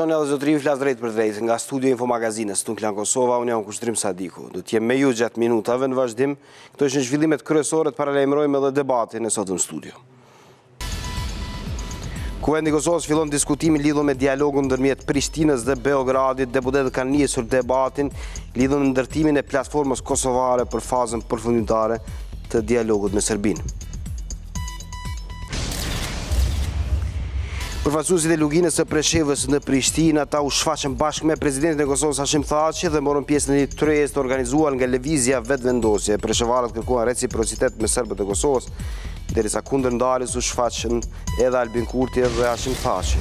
zonë edhe zotëri, flas drejt për drejt, nga studio Infomagazinës, të Klan Kosova, unë jam Kushtrim Sadiku. Do t'jem me ju gjatë minutave në vazhdim, këto ishin zhvillimet kryesore, të paralajmërojmë edhe debatin e sot në studio. Kuvendi i Kosovës fillon diskutimin lidhur me dialogun ndërmjet Prishtinës dhe Beogradit. Deputetët kanë nisur debatin lidhur me ndërtimin e platformës kosovare për fazën përfundimtare të dialogut me Serbinë. Përfaqësuesit e luginës së Preshevës në Prishtinë, ata u shfaqën bashkë me presidentin e Kosovës Thaçi dhe morën pjesë në një tryezë të organizuar nga lëvizja vetëvendosje. Preshevarët kërkuan reciprocitet me serbët e Kosovës, derisa kundër ndarjes u shfaqën edhe Albin Kurti dhe Thaçi.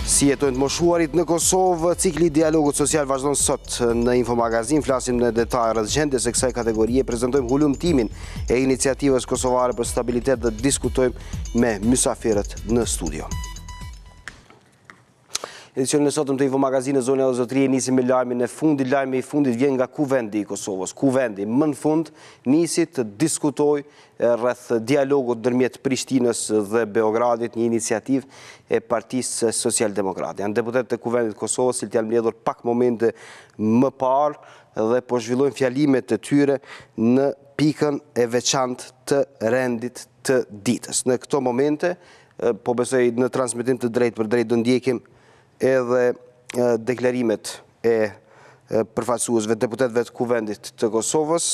Si jetojnë të moshuarit në Kosovë, cikli i dialogut social vazhdon sot në Infomagazin. Flasim në detaj rreth gjendjes së kësaj kategorie, prezantojmë hulumtimin e iniciativës kosovare për stabilitet dhe diskutojmë me mysafirët në studio. Edicionin e sotëm të Infomagazinit Zona e Zotërie nisim me lajmin e fundit. Lajmi i fundit vjen nga Kuvendi i Kosovës. Kuvendi më në fund nisi të diskutojë rreth dialogut ndërmjet Prishtinës dhe Beogradit, një iniciativë e Partisë Socialdemokrate. Janë deputetët e Kuvendit të Kosovës që janë mbledhur pak momente më parë dhe po zhvillojnë fjalimet e tyre në pikën e veçantë të rendit të ditës. Në këto momente, po besoj në transmetim të drejtë për drejtë do ndjekim edhe deklarimet e përfaqësuesve deputetëve të Kuvendit të Kosovës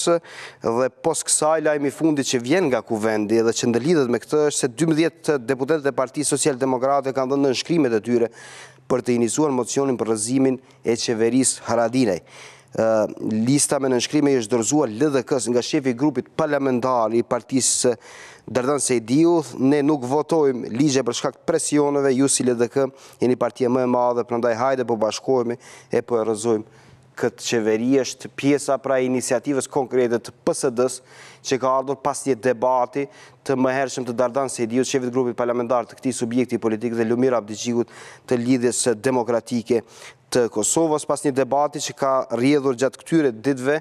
dhe pos kësaj lajmi i fundit që vjen nga Kuvendi dhe që ndërlidhet me këtë është se 12 deputetët e Partisë Socialdemokrate kanë dhënë nënshkrimet e tyre për të iniciuar mocionin për rrëzimin e qeverisë Haradinaj. Lista me nënshkrime është dorëzuar LDK-s nga shefi i grupit parlamentar i Partisë Dardan Sejdiu. Ne nuk votojmë ligje për shkak të presioneve, ju si LDK jeni partia më e madhe, prandaj hajde po bashkohemi e po e rrëzojmë këtë qeveri. Është pjesa pra iniciativës konkrete të PSD-s që ka ardhur pas një debati të mëhershëm të Dardan Sejdiut, shefit grupit parlamentar të këtij subjekti politik, dhe Lumir Abdixhikut të lidhjes demokratike të Kosovës, pas një debati që ka rrjedhur gjatë këtyre ditëve,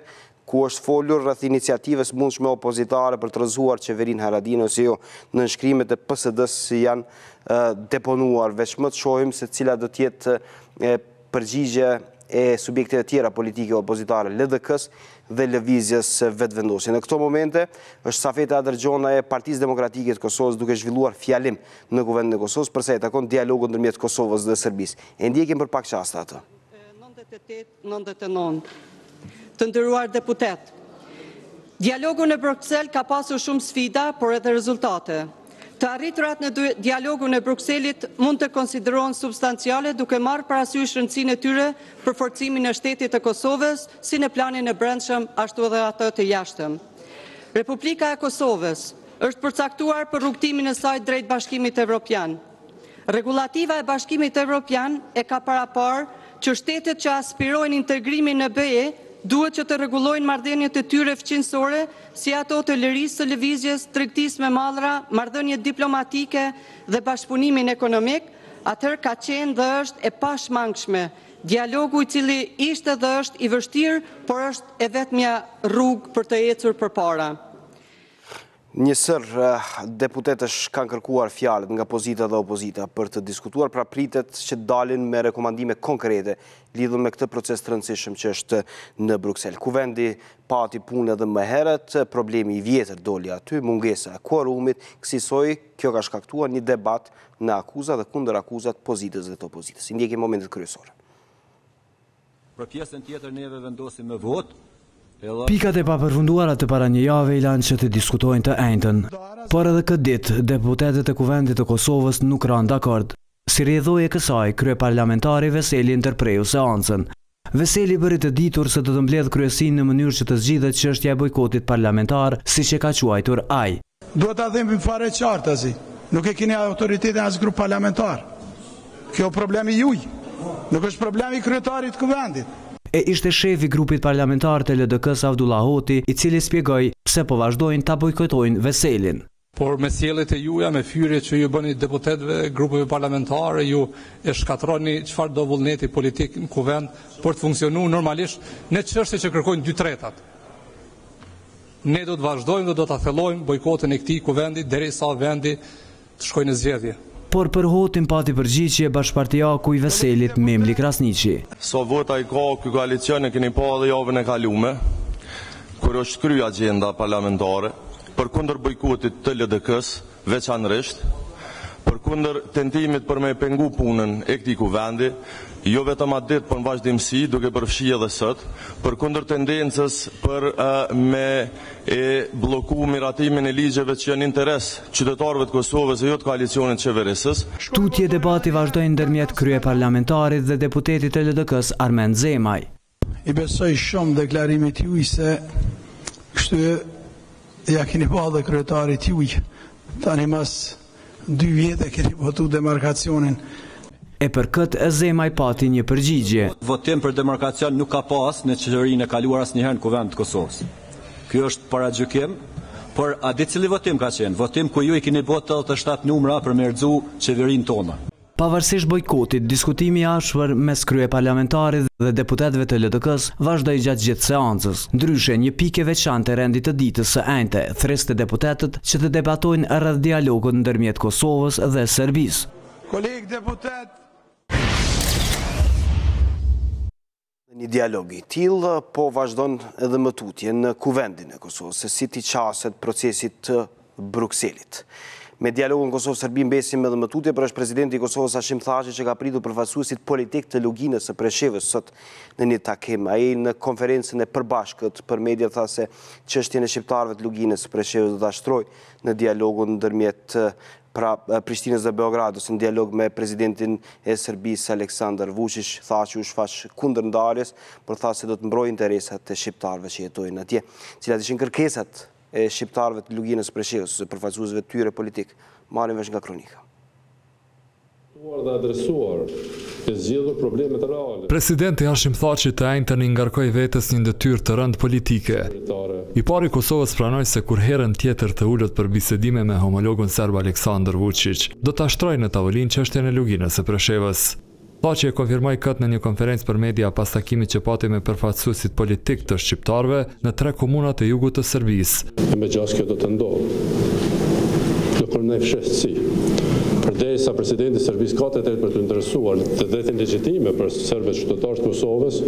ku është folur rreth iniciativës mundshme opozitare për të rrëzuar qeverinë Haradinaj ose jo. Nënshkrimet e PSD-s janë deponuar, veç më të shohim se cila do të jetë përgjigje e subjekteve tjera politike opozitare, LDK-s dhe lëvizjes vetëvendosje. Në këto momente është Safeta Adërgjona e Partisë Demokratike të Kosovës duke zhvilluar fjalim në Kuvendin e Kosovës përsa i takon dialogun ndërmjet Kosovës dhe Serbisë. E ndjekim për pak çaste atë. 98-99. Të nderuar deputet, dialogu në Bruxelles ka pasur shumë sfida, por edhe rezultate. Të arriturat në dialogun e Bruxellit mund të konsiderohen substanciale duke marrë parasysh rëndësinë e tyre për forcimin e shtetit të Kosovës, si në planin e brendshëm, ashtu edhe atë të jashtëm. Republika e Kosovës është përcaktuar për rrugtimin e saj drejt Bashkimit Evropian. Regulativa e Bashkimit Evropian e ka paraparë që shtetet që aspirojnë integrimin në BE duhet që të rregullojnë marrëdhëniet e tyre fqinësore, si ato të lirisë së lëvizjes, tregtisë me mallra, marrëdhëniet diplomatike dhe bashkëpunimin ekonomik. Atëherë ka qenë dhe është e pashmangshme dialogu i cili ishte dhe është i vështirë, por është e vetmja rrugë për të ecur përpara. Njësër deputetësh kanë kërkuar fjalët nga pozita dhe opozita për të diskutuar, pra pritet që dalin me rekomandime konkrete lidhur me këtë proces të rëndësishëm që është në Bruxelles. Kuvendi pati punë edhe më herët, problemi i vjetër doli aty, mungesa e kuorumit, kësaj kjo ka shkaktuar një debat në akuzat dhe kundër akuzat pozitës dhe të opozitës. I ndjekim momentet kryesore. Për pjesën tjetër neve vendosim me votë. Pikat e papërfunduara të para një jave i lanë që të diskutojnë të njëjtën, por edhe këtë ditë deputetët e Kuvendit të Kosovës nuk ranë dakord. Si rrjedhoi e kësaj, kryeparlamentari Veseli ndërpreu seancën. Veseli bëri të ditur se do të mbledh kryesinë në mënyrë që të zgjidhet çështja e bojkotit parlamentar, siç e ka quajtur ai. Duhet ta dhëmbim fare qartë azi. Nuk e keni autoritetin as grup parlamentar. Kjo problemi juaj. Nuk është problemi i kryetarit të Kuvendit. E ishte shefi grupit parlamentar të LDK-s Avdullah Hoti, i cili shpjegoi pse po vazhdojnë ta bojkotojnë Veselin. Por me sjelljet e juaja, me fyrje që ju bëni deputetëve, grupeve parlamentare, ju e shkatroni çfarë do vullneti politik në kuvend për të funksionuar normalisht në çështje që kërkojnë 2/3. Ne do të vazhdojmë dhe do ta thellojmë bojkotën e këtij kuvendi derisa vendi të shkojë në zgjedhje. por për hotin pati përgjigje bashkëpartiaku i Veselit Memli Krasniqi. Sa vota i ka ky koalicion e keni pa edhe javën e kalume, kur është kry agenda parlamentare, përkundër bojkotit të LDK-s, veçanërisht, përkundër tentimit për me pengu punën e këtij kuvendi, jo vetëm atë ditë, por në vazhdimsi, duke përfshi edhe sot, përkundër tendencës për me bloku miratimin e ligjeve që janë interes qytetarëve të Kosovës e jo të koalicionit qeverisës. Tutje debati vazhdojnë ndërmjet krye parlamentarit dhe deputetit të LDK-s Armend Zemaj. I besoj shumë deklarimit juj se kështu ja keni pa dhe kryetarit juj. Tani mas 2 vjetë e keni votu demarkacionin. E për këtë Zemaj pati një përgjigje. Votim për demarkacion nuk ka pas në qeverisën e kaluar asnjëherë në kuvend të Kosovës. Ky është paragjykim, por a di cili votim ka qenë? Votim ku ju i keni bërë 87 numra për me rrëzu qeverinë tonë. Pavarësisht bojkotit, diskutimi i ashpër mes kryeparlamentarit dhe deputetëve të LDK-s vazhdoi gjatë gjithë seancës. Ndryshe, një pikë e veçantë e rendit të ditës së enjte threste deputetët që të debatojnë rreth dialogut ndërmjet Kosovës dhe Serbisë. Kolegë deputet, Një dialog i tillë po vazhdon edhe më tutje në kuvendin e Kosovës, se si t'i qaset procesit të Brukselit. Me dialogun Kosovë-Serbi mbesim edhe më tutje, për është presidenti i Kosovës Thaçi që ka pritur përfaqësuesit politik të Luginës së Preshevës sot në një takim. Ai në konferencën e përbashkët për media tha se çështjen e shqiptarëve të Luginës së Preshevës do ta shtrojë në dialogun ndërmjet Prishtinës dhe Beogradës, në dialog me presidentin e Serbisë Aleksandar Vučić. Thaçi u shfaq kundër ndarjes, por tha se do të mbrojë interesat e shqiptarëve që jetojnë atje. Cilat ishin kërkesat e shqiptarëve të Luginës së Preshevës, përfaqësuesve të tyre politik, marrin vesh nga kronika. Dhe adresuar e zgjidhur problemet reale. Presidenti Hashim Thaçi të enjtën i ngarkoi vetes një detyrë të rëndë politike. I pari Kosovës pranoi se kur herën tjetër të ulët për bisedime me homologun serb Aleksandar Vučić, do ta shtrojë në tavolinë çështjen e Luginës së Preshevës. Thaçi e konfirmoi këtë në një konferencë për media pas takimit që pati me përfaqësuesit politik të shqiptarëve në 3 komunat e jugut të Serbisë. Me gjasë kjo do të ndodhë. Do kërnej fshestësi. Përderisa presidenti i Serbisë ka të drejtë për të interesuar të drejtën legjitime për serbët qytetarë të Kosovës,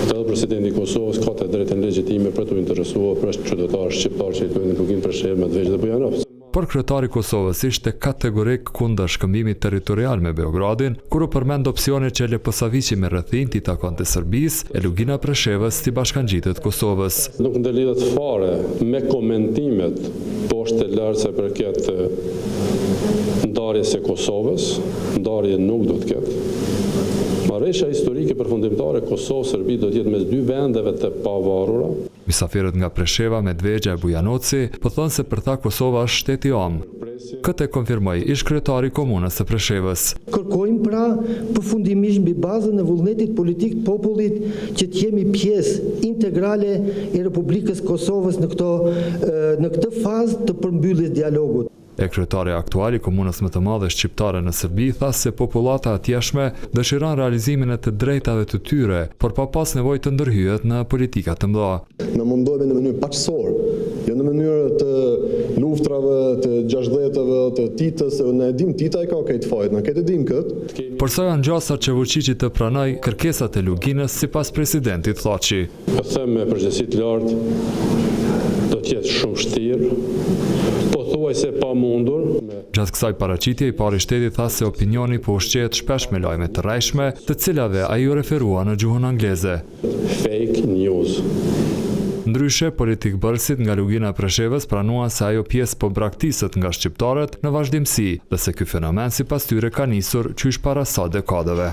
edhe presidenti i Kosovës ka të drejtën legjitime për të interesuar për qytetarë shqiptarë që jetojnë në Luginë, Preshevë, Medvegjë dhe Bujanovce. Por kryetari i Kosovës ishte kategorik kundër shkëmbimit territorial me Beogradin, kur u përmend opsioni që Leposaviqi me rrethin t'i takonte Serbisë e Lugina Preshevës si bashkangjitet Kosovës. Nuk ndërlidhet fare me komentimet poshtë e lartë se përket ndarjes së Kosovës, ndarje nuk do të ketë. Marrëveshja historike përfundimtare Kosovë-Serbi do të jetë mes 2 vendeve të pavarura. Mysafirët nga Presheva, Medvegjë e Bujanoci po thonë se për ta Kosova është shteti i om. Këtë e konfirmoi ish kryetari i komunës së Preshevës. Kërkojmë pra përfundimisht mbi bazën e vullnetit politik të popullit që të jemi pjesë integrale e Republikës Kosovës në këtë fazë të përmbylljes dialogut. E kryetari aktual i komunës më të madhe shqiptare në Serbi tha se popullata atjeshme dëshiron realizimin e të drejtave të tyre, por pa pas nevojë të ndërhyet në politika të mëdha. Në mundohemi në mënyrë paqësore, jo në mënyrë të luftrave, të 60-ave, të titës, ne e dim tita e ka këtë fajt, na këtë e dim këtë. Por sa janë gjasat që Vučići të pranoj kërkesat e Luginës sipas presidentit Thaçi. Po them me përgjegjësi të lartë, do të jetë shumë vështirë. Se pa mundur. Gjatë kësaj paraqitje i pari shteti tha se opinioni po ushqehet shpesh me lajme të rrejshme, të cilave ai u referua në gjuhën angleze. Fake news. Ndryshe, politikbërësit nga Lugina Preshevës pranuan se ajo pjesë po braktisët nga shqiptarët në vazhdimsi, dhe se ky fenomen sipas tyre ka nisur qysh para sa dekadeve.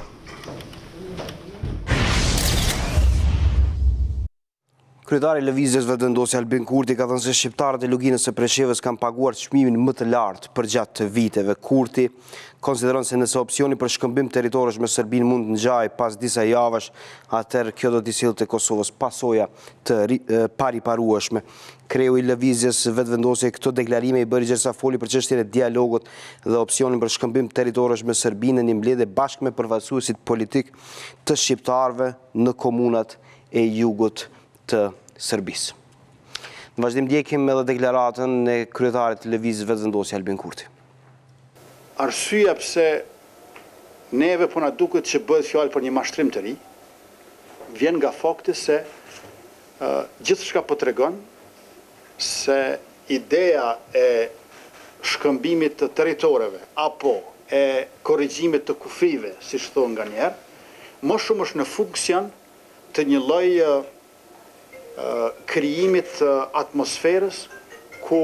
Kryetari i Lëvizjes Vetëvendosje Albin Kurti ka thënë se shqiptarët e Luginës së Preshevës kanë paguar çmimin më të lartë për gjatë të viteve. Kurti konsideron se nëse opsioni për shkëmbim territorësh me Serbinë mund të ngjajë pas disa javësh, atëherë kjo do t'i sillte Kosovës pasoja të pariparueshme. Kreu i Lëvizjes Vetëvendosje këto deklarime i bëri gjithsa foli për çështjen e dialogut dhe opsionin për shkëmbim territorësh me Serbinë në një mbledhje bashkë me përfaqësuesit politik të shqiptarëve në komunat e jugut të Serbisë. Në vazhdim ndjekim edhe deklaratën e kryetarit të Lëvizjes Vetëvendosje Albin Kurti. arsyeja pse neve po na duket që bëhet fjalë për një mashtrim të ri, vjen nga fakti se gjithçka po tregon se ideja e shkëmbimit të territoreve apo e korrigjimit të kufive, siç thonë nganjëherë, më shumë është në funksion të një lloj krijimit të atmosferës ku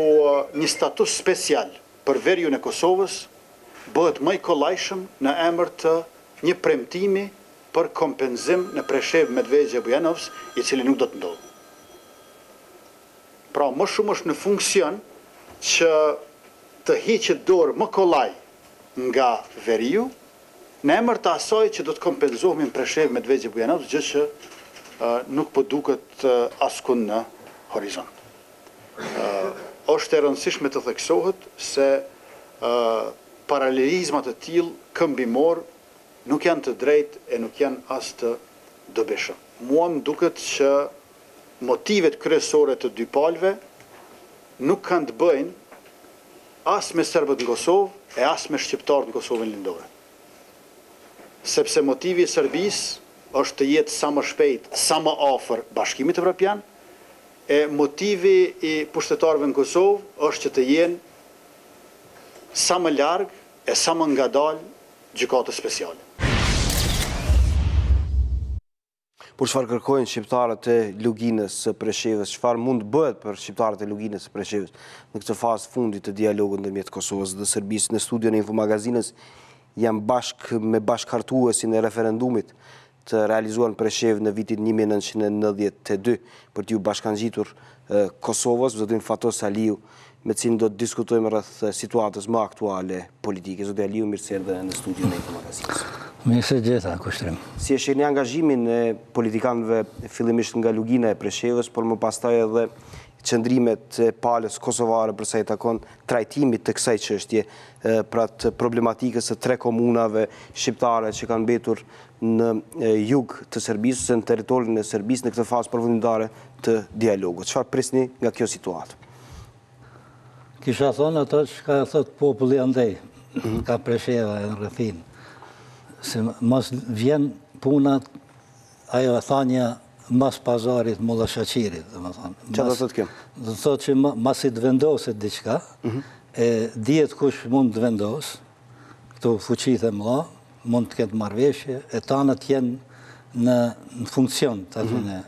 një status special për veriun e Kosovës bëhet më i kollajshëm në emër të një premtimi për kompenzim në Preshev, Medvegje e Bujanovës, i cili nuk do të ndodhë. Pra, më shumë është në funksion që të hiqet dorë më kollaj nga veriu, në emër të asaj që do të kompenzohemi në Preshev, Medvegje e Bujanovës, gjë që nuk po duket askund në horizont. Është e rëndësishme të theksohet se paralelizmat të tillë këmbimor nuk janë të drejtë e nuk janë as të dobishëm. Mua më duket që motivet kryesore të dy palëve nuk kanë të bëjnë as me serbët në Kosovë e as me shqiptarët në Kosovën lindore. Sepse motivi i Serbisë është të jetë sa më shpejt, sa më afër Bashkimit Evropian, e motivi i pushtetarëve në Kosovë është që të jenë sa më larg e sa më ngadalë gjykatës speciale. Por çfarë kërkojnë shqiptarët e Luginës së Preshevës, çfarë mund të bëhet për shqiptarët e Luginës së Preshevës në këtë fazë fundit të dialogut ndërmjet Kosovës dhe Serbisë? Në studion e Infomagazinës jam me bashkëhartuesin e referendumit të realizuar në Preshevë në vitin 1992 për t'ju bashkangjitur Kosovës, zotin Fatos Aliu, me cilin do të diskutojmë rreth situatës më aktuale politike. Zoti Aliu, mirë se erdhe në studion e Infomagazinës. Mirë se gjeta, kushtrim. Si e shihni angazhimin e politikanëve fillimisht nga Lugina e Preshevës, por më pastaj edhe qëndrimet e palës kosovare përsa i takon trajtimit të kësaj çështje, pra të problematikës së 3 komunave shqiptare që kanë mbetur në jug të Serbisë, ose në territorin e Serbisë në këtë fazë përfundimtare të dialogut. Çfarë prisni nga kjo situatë? Kisha thonë ato që ka thot populli andej, ka Presheva e në rrethim, se mos vjen punat, ajo e thanja mas pazarit mulla shaqirit, dhe më thonë. Që do të kjo? Do të thot që mas i të vendoset diqka, e dihet kush mund të vendos, këto fuqit e mëla, mund të ketë marrëveshje, e tanët jenë në funksion të atyne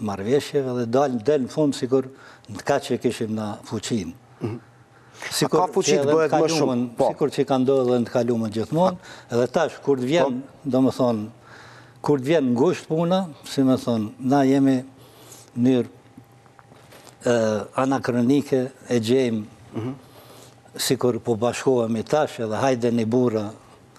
marrëveshjeve, dhe del në fund sikur në ka që kishim në fuqin. Ka fuqit bëhet më shumë? Sikur që ka ndodhë në të kalumën gjithmonë, edhe tash, kur të vjen, do më thonë, kur të vjen ngusht puna, si me thonë, na jemi njërë anakronike, e gjejmë, sikur po bashkohemi tash, edhe hajde një bura,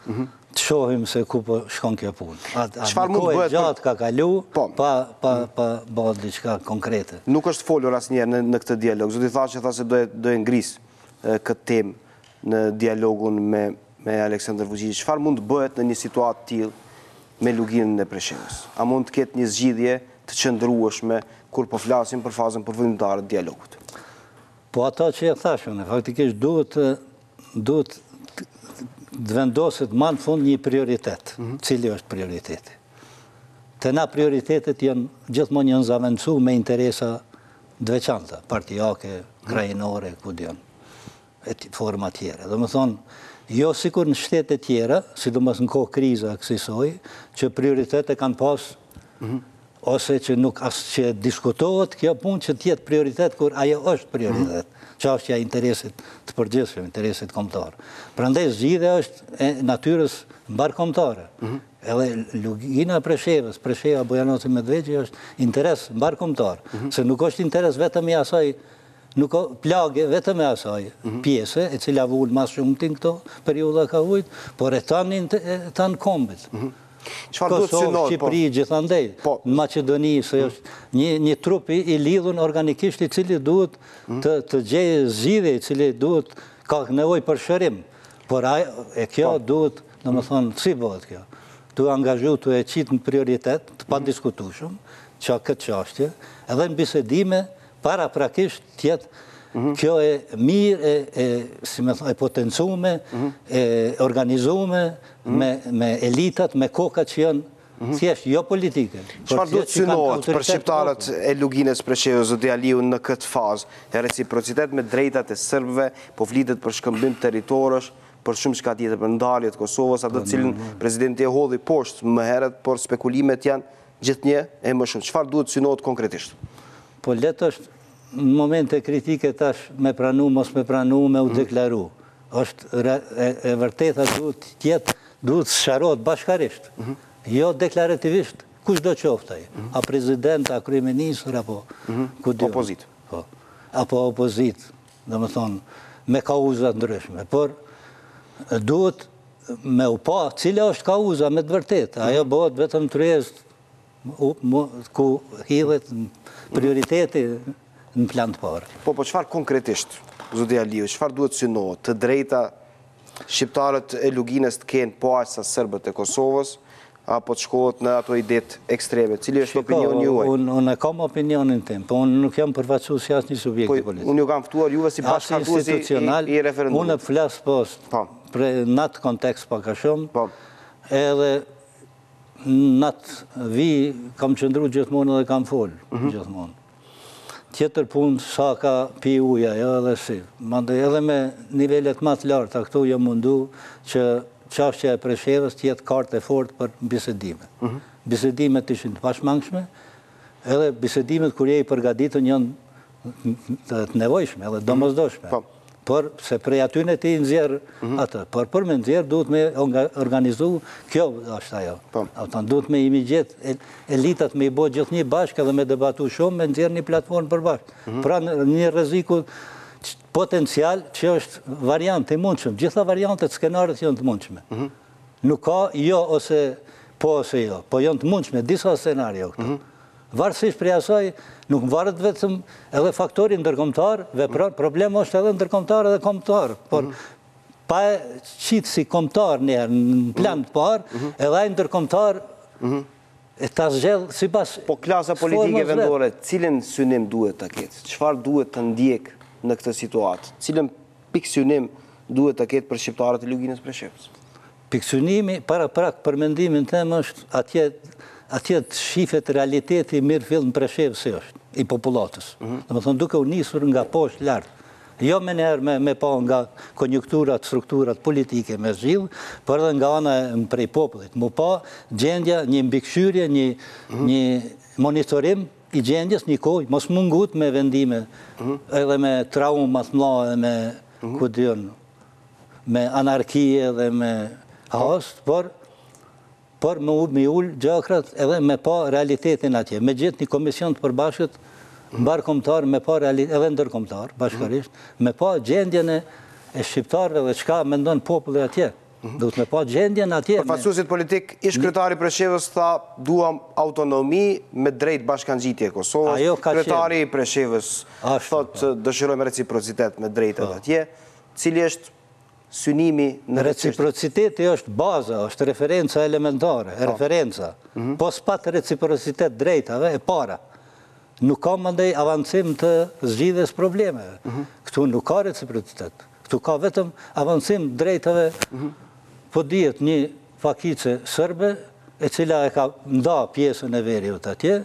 të shohim se ku po shkon kjo punë. A një kohë gjatë ka kalu, pa bëhet diçka konkrete. Nuk është folur asnjëherë në këtë dialog. Zoti tha se do e ngrisë këtë temë në dialogun me Aleksandar Vučić. Çfarë mund të bëhet në një situatë tillë me Luginën e Preshevës? A mund të ketë një zgjidhje të qëndrueshme kur po flasim për fazën përfundimtare të dialogut? Po ata që e thashën, faktikisht duhet të vendoset ma në fund një prioritet. Cili është prioriteti? Të na prioritetet gjithmonë janë zavendësu me interesa dveçanta, partijake, krajinore, ku dion, forma tjera. Dhe më thonë, jo sikur në shtetet tjera, sidomos në kohë kriza kësaj, që prioritete kanë pas, ose që nuk as që diskutohet kjo punë që tjetë prioritet, kur ajo është prioritet, që është ja interesit të përgjithshëm, interesit kombëtar. Prandaj zgjidhja është e natyrës mbarkombëtare. Edhe Lugina e Preshevës, Presheva Bujanoci Medvegje është interes mbarkombëtar, se nuk është interes vetëm i asaj, nuk o plagë vetëm e asaj pjese, e cila vull mas shumë të në këto periuda ka vujt, por e tanë kombit. Kosovë, Shqipëri, gjithandej, në Macedoni, se është një trupi i lidhun organikisht i cili duhet të gjejë zgjidhje, i cili duhet, ka nevoj për shërim, por e kjo duhet, në më thonë, si bëhet kjo? Tu angazhu, tu e qitë në prioritet, të pa diskutushëm, që këtë qashtje, edhe në bisedime, para prakisht tjetë Kjo e mirë, si me thënë, e potencume, e organizume, me elitat, me kokat që janë thjesht jo politike. Çfarë do të synohet për shqiptarët e Luginës Preshevës, zoti Aliu, në këtë fazë? E reciprocitet me drejtat e serbëve, po flitet për shkëmbim territorësh, për shumë çka tjetër, për ndarje të Kosovës, atë të cilën presidenti e hodhi poshtë më herët, por spekulimet janë gjithnjë e më shumë. Çfarë duhet synohet konkretisht? Po letë është në momente kritike tash me pranu, mos me pranu, me u deklaru. Është e vërteta duhet sharohet bashkarisht. Jo deklarativisht, kush do qoftaj. A prezident, a kryeministër, apo opozit. Apo opozit, dhe më thonë, me kauzat ndryshme. Por duhet me u pa, cila është kauza me të vërtet. Ajo bëhet vetëm të rrezë ku hidhet prioriteti në plan të parë. Po çfarë konkretisht, zoti Aliu, çfarë duhet synohet? Të drejta shqiptarët e Luginës të kenë po aq sa serbët e Kosovës, apo të shkohet në ato idet ekstreme? Cili është opinioni juaj? Unë e kam opinionin tim, po unë nuk jam përfaqësues si asnjë subjekti politik. Unë ju kam ftuar juve si bashkëdhënuesi i referendumit. Unë flas për në atë kontekst pak a shumë, edhe në atë vi kam qëndru gjithmonë edhe kam folë, gjithmonë. Tjetër punë sa ka pi uja, edhe si. Mandej edhe me nivellet më të larta, këtu jam mundu që çështja e Preshevës të jetë kartë e fortë për bisedime. Bisedimet ishin të pashmangshme, edhe bisedimet kur je i përgatitën janë të nevojshme, edhe domosdoshme. Por se prej aty në ti nxjerr atë, por për me nxjerr duhet me organizu, kjo është ajo. Duhet me imi gjetë elitat me i bo gjithë një bashkë edhe me debatu shumë, me nxjerr një platformë për bashkë. Pra një rreziku potencial që është variant të mundshëm. Gjitha variantet skenarët janë të mundshme. Nuk ka jo ose po ose jo, po janë të mundshme, disa scenario këtu. Varësisht prej asaj, nuk varet vetëm edhe faktori ndërkombëtar, problemi është edhe ndërkombëtar edhe kombëtar. Por pa qitë si kombëtar në plan të parë, edhe ai ndërkombëtar e ta zgjedh sipas. Po klasa politike vendore, cilin synim duhet ta ketë? Çfarë duhet të ndjek në këtë situatë? Cilën piksynim duhet të ketë për shqiptarët e Luginës Preshevës? Piksynimi, para prak për mendimin tem është atje të shifet realiteti mirë fill në Preshevë si është, i populatës. Dhe më thonë duke u nisur nga poshtë lartë. Jo me njerë me pa nga konjunkturat, strukturat politike me zhjilë, për edhe nga ana prej popullit. Mu pa gjendja, një mbikëqyrje, një monitorim i gjendjes, një kohë, mos mungut me vendime, edhe me trauma të mla, edhe me, ku dion, me anarkije dhe me hast, por me ullë gjakrat edhe me pa realitetin atje. Me gjithë një komision të përbashkët, mbarë komtar, me pa edhe ndërkomtar, bashkarisht, me pa gjendjen e shqiptarëve dhe qka mendon popullit atje. Duhet me pa gjendjen atje. Përfaqësuesit politik, ish kryetari i Preshevës tha duam autonomi me drejt bashkangjitje e Kosovës. Kryetari i Preshevës thot dëshirojmë reciprocitet me drejtat atje. Cili është synimi në reciprociteti? Është baza, është referenca elementare, referenca. Po s'pat reciprocitet drejtave e para. Nuk ka mandej avancim të zgjidhjes problemeve. Këtu nuk ka reciprocitet. Këtu ka vetëm avancim drejtave. Po dihet një fakice sërbe, e cila e ka nda pjesën e veriut atje,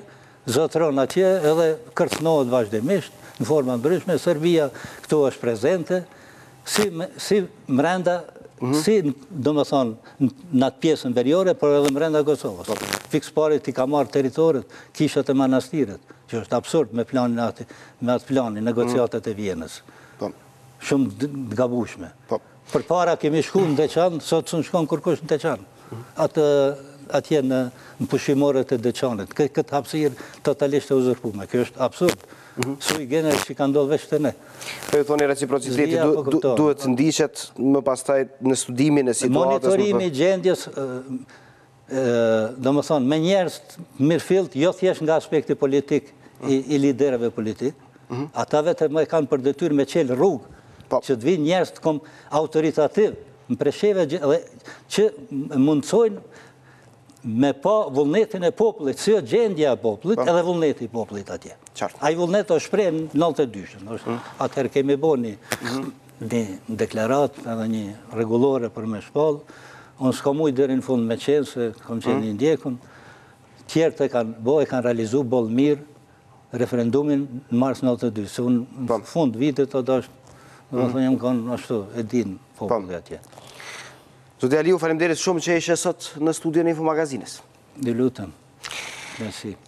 zotron atje edhe kërcënohet vazhdimisht, në forma ndryshme, Serbia këtu është prezente, si mrenda, si do më thonë në atë pjesën veriore, por edhe mrenda Kosovës. Fiks pari t'i ka marrë teritorit, kishat e manastiret, që është absurd me atë planin, negociatet e Vienës. Shumë të gabushme. Për para kemi shku në Deçan, sot së në shkon kërkush në Deçan. Atje në pushimorët e Deçanit. Këtë hapësirë totalisht e uzurpume. Kjo është absurd. Sui genere që ka ndodhë veç të ne. Për e thoni reciprociteti duhet të ndishet më pastaj në studimin e situatës? Monitorimi gjendjes, do më thonë, me njerës mirëfilt, jo thjesht nga aspekti politik i liderëve politik. Ata vetëm e kanë për detyrë me qelë rrugë, që të vinë njerës të kom autoritativ në Presheve që mundësojnë me pa vullnetin e popullit, si o gjendja e popullit edhe vullneti i popullit atje. Ai vullnet është shpreh në 92-shën. Atëherë kemi bo një deklarat edhe një regulore për me shpallë. Unë s'ka mujtë deri në fund me qenë, se kam qenë një ndjekun. Tjertë e kanë realizu bolë mirë referendumin në mars 92. Se unë në fund vitet të dashtë, do të jam kanë ashtu, e din populli atje. Zotë Aliu, faleminderit shumë që ishe sot në studion e Info Magazines. Dhe lutem.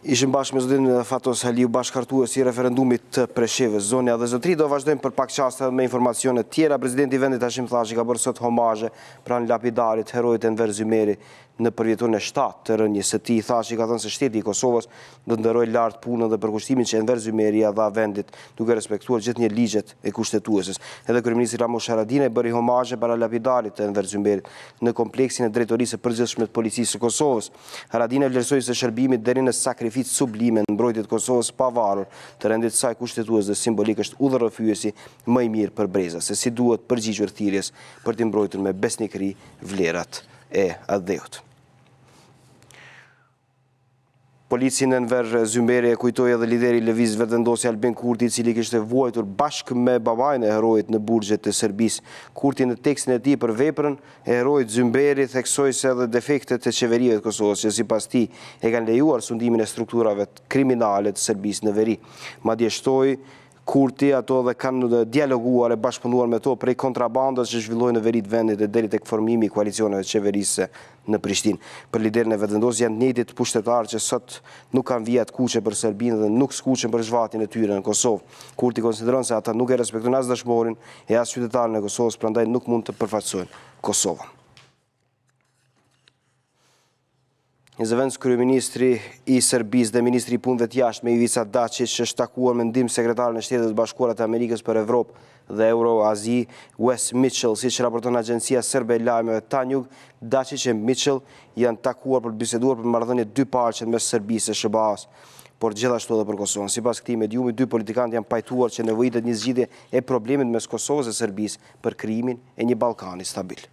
Ishim bashkë me zotin Fatos Aliu, bashkëkartues i referendumit të Preshevës. Zonja dhe zotri, do vazhdojmë për pak qaste me informacionet tjera. Presidenti i vendit Hashim Thaçi ka bërë sot homazhe pranë lapidarit herojit Enver Zymeri në përvjetorin e 7 të rënjes së tij. Thaçi ka thënë se shteti i Kosovës do të nderojë lart punën dhe përkushtimin që Enver Zymeri ia dha vendit, duke respektuar gjithnjë ligjet e kushtetueses. Edhe kryeministri Ardiana bëri homazhe para lapidarit të Enver Zymerit në kompleksin e drejtorisë së përgjithshme të policisë së Kosovës. Ardiana vlerësoi se shërbimi deri në sakrificë sublime në mbrojtje të Kosovës pavarur të rendit saj kushtetues dhe simbolik është udhërrëfyesi më i mirë për breza, se si duhet përgjigjur thirrjes për të mbrojtur me besnikëri vlerat e adheut. Polici në Enver Zymeri e kujtoi edhe lideri i lëvizjes vetëvendosje Albin Kurti, i cili kishte vuajtur bashkë me babain e herojit në burgjet të Serbisë. Kurti në tekstin e tij për veprën e herojit Zymeri theksoi se edhe defektet e qeverive të Kosovës, që sipas tij e kanë lejuar sundimin e strukturave kriminale të Serbisë në veri. Madje shtoi Kurti ato dhe kanë dialoguar e bashkëpunuar me to prej kontrabandës që zhvilloi në veri të vendit e deri tek formimi i koalicioneve qeverisë në Prishtinë. Për liderin e vetëvendosjes janë të njëjtit pushtetarë që sot nuk kanë vijat kuqe për Serbinë dhe nuk skuqen për zhvatin e tyre në Kosovë. Kurti konsideron se ata nuk e respektojnë as dëshmorin e as qytetarën e Kosovës, prandaj nuk mund të përfaqësojnë Kosovën. Një zëvendës kryeministri i Serbisë dhe ministri i punëve të jashtme Ivica Dačić është takuar me ndihmë sekretarin e Shtetit të Bashkuara të Amerikës për Evropë dhe Euro-Azi, Wes Mitchell, siç raporton agjencia serbe e lajmeve Tanjug. Dačić e Mitchell janë takuar për të biseduar për marrëdhënie dyparqe mes Serbisë e SBA-s, por gjithashtu edhe për Kosovën. Sipas këtij mediumi, dy politikanët janë pajtuar që nevojitet një zgjidhje e problemit mes Kosovës dhe Serbisë për krijimin e një Ballkani stabil.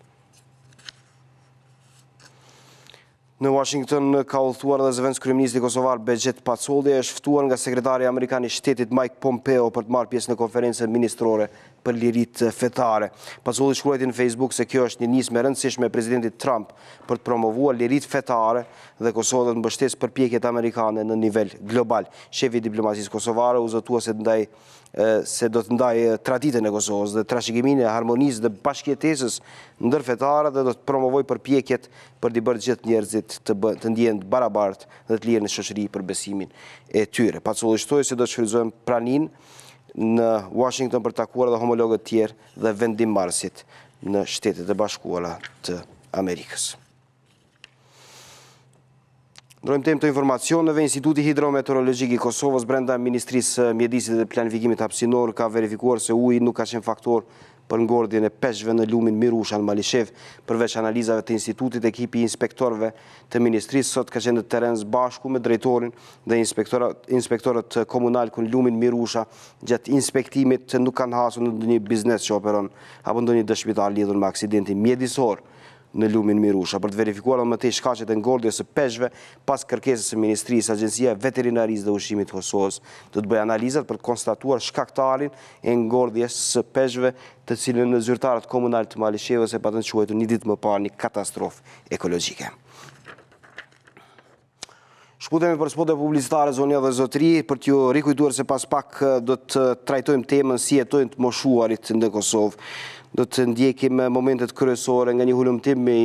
Në Washington ka udhëtuar edhe zëvendës kryeministri kosovar Begjet Pacolli, është ftuar nga sekretari amerikan i shtetit Mike Pompeo për të marrë pjesë në konferencën ministrore për liritë fetare. Pacolli shkruajti në Facebook se kjo është një nismë e rëndësishme e presidentit Trump për të promovuar liritë fetare dhe Kosova do të mbështesë përpjekjet amerikane në nivel global. Shefi i diplomacisë kosovare u zotua se do të ndajë traditën e Kosovës dhe trashëgiminë e harmonisë dhe bashkëjetesës ndërfetare dhe do të promovojë përpjekjet për t'i bërë gjithë njerëzit të ndjehen të barabartë dhe të lirë në shoqëri për besimin e tyre. Pacolli shtoi se do të shfrytëzojmë praninë në Washington për takuar edhe homologët tjerë dhe vendimmarrësit në Shtetet e Bashkuara të Amerikës. Ndrojmë temë të informacioneve. Instituti Hidrometeorologjik i Kosovës brenda Ministrisë Mjedisit dhe Planifikimit Hapësinor ka verifikuar se uji nuk ka qenë faktor për ngordhjen e peshqve në lumin Mirusha në Malishev. Përveç analizave të institutit, ekipi i inspektorëve të ministrisë sot ka qenë në terren bashku me drejtorin dhe inspektorët komunal ku në lumin Mirusha gjatë inspektimit nuk kanë hasur në ndonjë biznes që operon apo ndonjë dëshmitar lidhur me aksidentin mjedisor në lumin Mirusha. Për të verifikuar më tej shkaqet e ngordhjes së peshqve, pas kërkesës së Ministrisë, Agjencia e Veterinarisë dhe Ushqimit të Kosovës do të bëjë analizat për të konstatuar shkaktarin e ngordhjes së peshqve, të cilën në zyrtarët komunal të Malishevës e patën quajtur një ditë më parë një katastrofë ekologjike. Shputemi për spote publicitare, zonja dhe zotri, për t'ju rikujtuar se pas pak do të trajtojmë temën si jetojnë të moshuarit në Kosovë. Do të ndjekim momentet kryesore nga një hulumtim me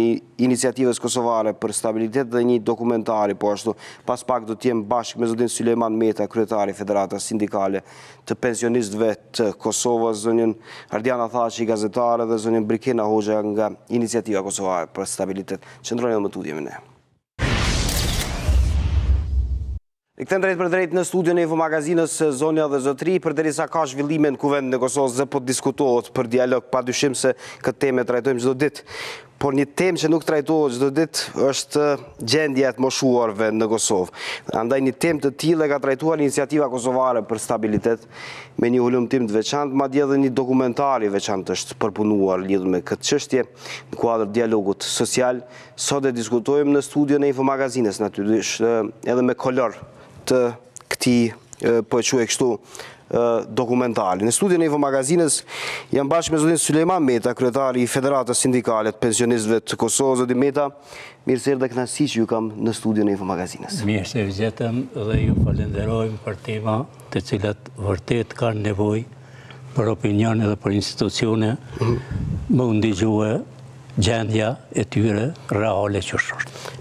iniciativës kosovare për stabilitet dhe një dokumentari, po ashtu pas pak do t'jem bashkë me zotin Sylejman Meta, kryetari Federatës Sindikale të Pensionistëve të Kosovës, zonjën Ardiana Thaçi, gazetare, dhe zonjën Brikena Hoxha nga iniciativa kosovare për stabilitet. Qëndroni edhe më tutje me ne. Rikëthem drejt për drejt në studion e Info Magazinës, zonja dhe zotri, përderisa ka zhvillime në kuvendin e Kosovës dhe po diskutohet për dialog, padyshim se këtë temë trajtojmë çdo ditë. Por një temë që nuk trajtohet çdo ditë është gjendja e të moshuarve në Kosovë. Andaj një temë të tillë ka trajtuar iniciativa kosovare për stabilitet me një hulumtim të veçantë, madje edhe një dokumentar i veçantë është përpunuar lidhur me këtë çështje në kuadër dialogut social. Sot e diskutojmë në studion e Info Magazinës, natyrisht edhe me kolor të këtij po e quaj kështu dokumentali. Në studion e Info Magazinës jam bashkë me zotin Sylejman Meta, kryetari i Federatës Sindikale të Pensionistëve të Kosovës. Zotin Meta, mirë se erdhe, kënaqësi që ju kam në studion e Info Magazinës. Mirë se vjetëm dhe ju falenderojmë për tema të cilat vërtet kanë nevojë për opinione dhe për institucione më ndigjue gjendja e tyre reale që është.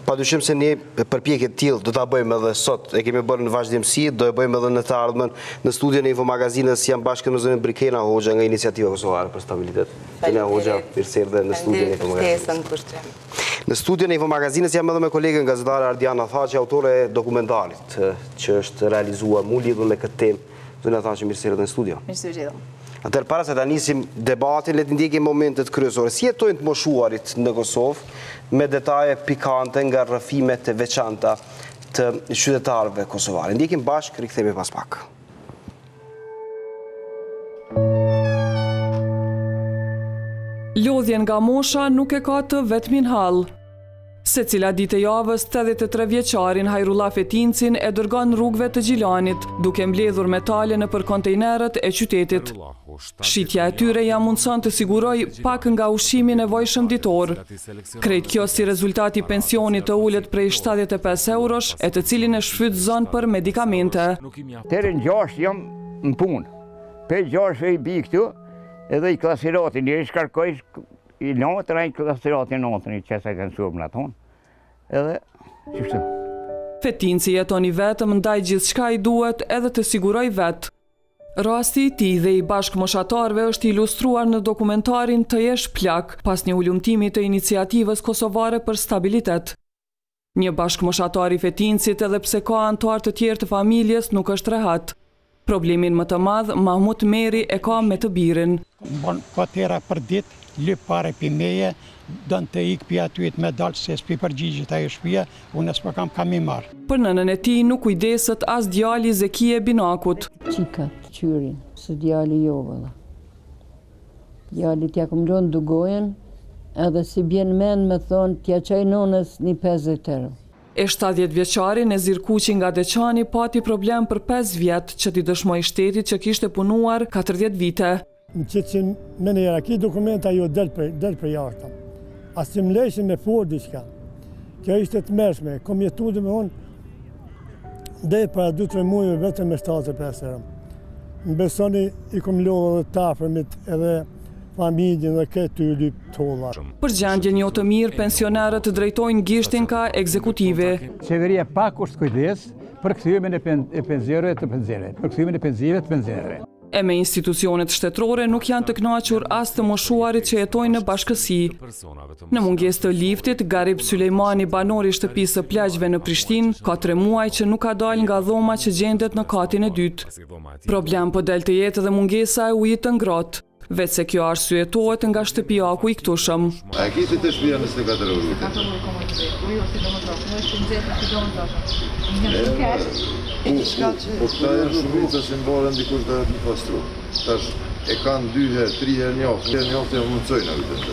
Padyshim se ne përpjekje të tillë do ta bëjmë edhe sot, e kemi bërë në vazhdimsi, do e bëjmë edhe në të ardhmen. Në studion e Info Magazinës jam bashkë me zonin Brikena Hoxha nga Iniciativa Kosovare për Stabilitet. Hoxha, mirë se erdhe në studion e Info Magazinës. Në studion e Info Magazinës jam edhe me kolegën gazetare Ardiana Thaçi, autore e dokumentarit që është realizuar mu lidhur me këtë temë. Zonë Thaçi, mirë se erdhe në studio. Mirë se vjetëm. Atëherë para se ta nisim debatin, le të ndjekim momentet kryesore. Si jetojnë të moshuarit në Kosovë me detaje pikante nga rrëfimet e veçanta të qytetarëve kosovarë. Ndjekim bashkë, rikthehemi pas pak. Lodhjen nga mosha nuk e ka të vetmin hall. Se cila ditë e javës, 83 vjeçarin Hajrullah Fetincin e dërgon rrugëve të Gjilanit, duke mbledhur metale nëpër kontejnerët e qytetit. Shitja e tyre ja mundson të siguroj pak nga ushqimi nevojshëm ditor. Krejt kjo si rezultati pensionit të ulët prej 75 eurosh, e të cilin e shfrytëzon për medikamente. Terën 6 jam në punë. Pe 6 e i bi këtu, edhe i klasiratin, njëri shkarkoj i natër, a i klasiratin natër, i qesa kanë shumë në tonë. Edhe, qështu. Fetinci jetoni vetëm ndaj gjithçka i duhet edhe të siguroj vetë. Rasti i tij dhe i bashkëmoshatarëve është ilustruar në dokumentarin Të jesh plak, pas një ulumtimi të Iniciativës Kosovare për Stabilitet. Një bashkëmoshatar i Fetincit, edhe pse ka anëtar të tjerë të familjes, nuk është rehat. Problemin më të madh Mahmut Meri e ka me të birin. Bon katera për ditë, lyp pare pi meje, dënë të ikë pi atyet me dalë se s'pi përgjigjit ajo shpia, unë s'po kam i marë. Për nënën e tij nuk kujdeset as djali Zekie Binakut. Qika të qyrin, së djali jove dhe. Djali t'ja kom gjonë dugojen, edhe si bjen men me thonë t'ja qaj nonës një 50 euro. E 70 vjeçari Nezir Kuqi nga Deçani pati problem për 5 vjetë që t'i dëshmoj shtetit që kishte punuar 40 vite. Në qëtë që me njëra ki dokumenta jo del për jashtë. As që më lejshin me for diqka. Kjo ishte të mërshme. Kom jetu dhe me unë dhe para 2-3 mujë vetëm me 75 euro. Më besoni i kom lodhë dhe tafërmit edhe familjen dhe këtë lyp tolla. Për gjendjen jo të mirë, pensionerët drejtojnë gishtin ka ekzekutive. Qeveria pak është kujdes për kthyemën e pensionerëve të pensionerëve, për kthyemën e penzive të pensionerëve. E me institucionet shtetërore nuk janë të kënaqur as të moshuarit që jetojnë në bashkësi. Në mungesë të liftit, Garib Sylejmani, banori i shtëpisë së plagjve në Prishtinë, ka 3 muaj që nuk ka dalë nga dhoma që gjendet në katin e dytë. Problem po del të jetë dhe mungesa e ujit të ngrohtë. Vetë se kjo arsyetohet nga shtëpiaku i këtushëm. A e kiti të shpia në 24 orë? Ka të vërë komodit, por jo si do më trafë, në është nëzirë në të do më trafë. Një të kesh, Po këta janë shumica që mbore ndikush dhe në pastru. Tash e kanë 2 herë, 3 herë njoftë, njoftë e mundësojnë a vitën të.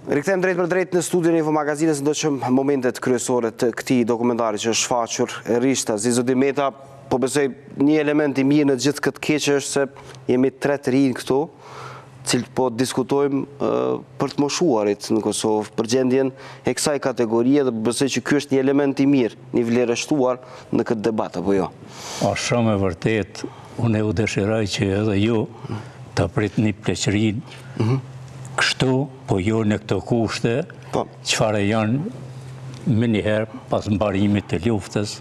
Rikthejmë drejt për drejt në studion e Info Magazinës, ndoqëm momentet kryesore të këtij dokumentari që është shfaqur e rishta. Zotin Meta, po besoj një element i mirë në gjithë këtë keqe është se jemi 3 të rinj këtu, cilët po diskutojmë për të moshuarit në Kosovë, për gjendjen e kësaj kategorie, dhe besoj që ky është një element i mirë, një vlerësuar në këtë debat, apo jo? Është shumë e vërtet, unë e u dëshiroj që edhe ju të pritni pleqërinë kështu, po jo në këto kushte, çfarë janë më njëherë pas mbarimit të luftës,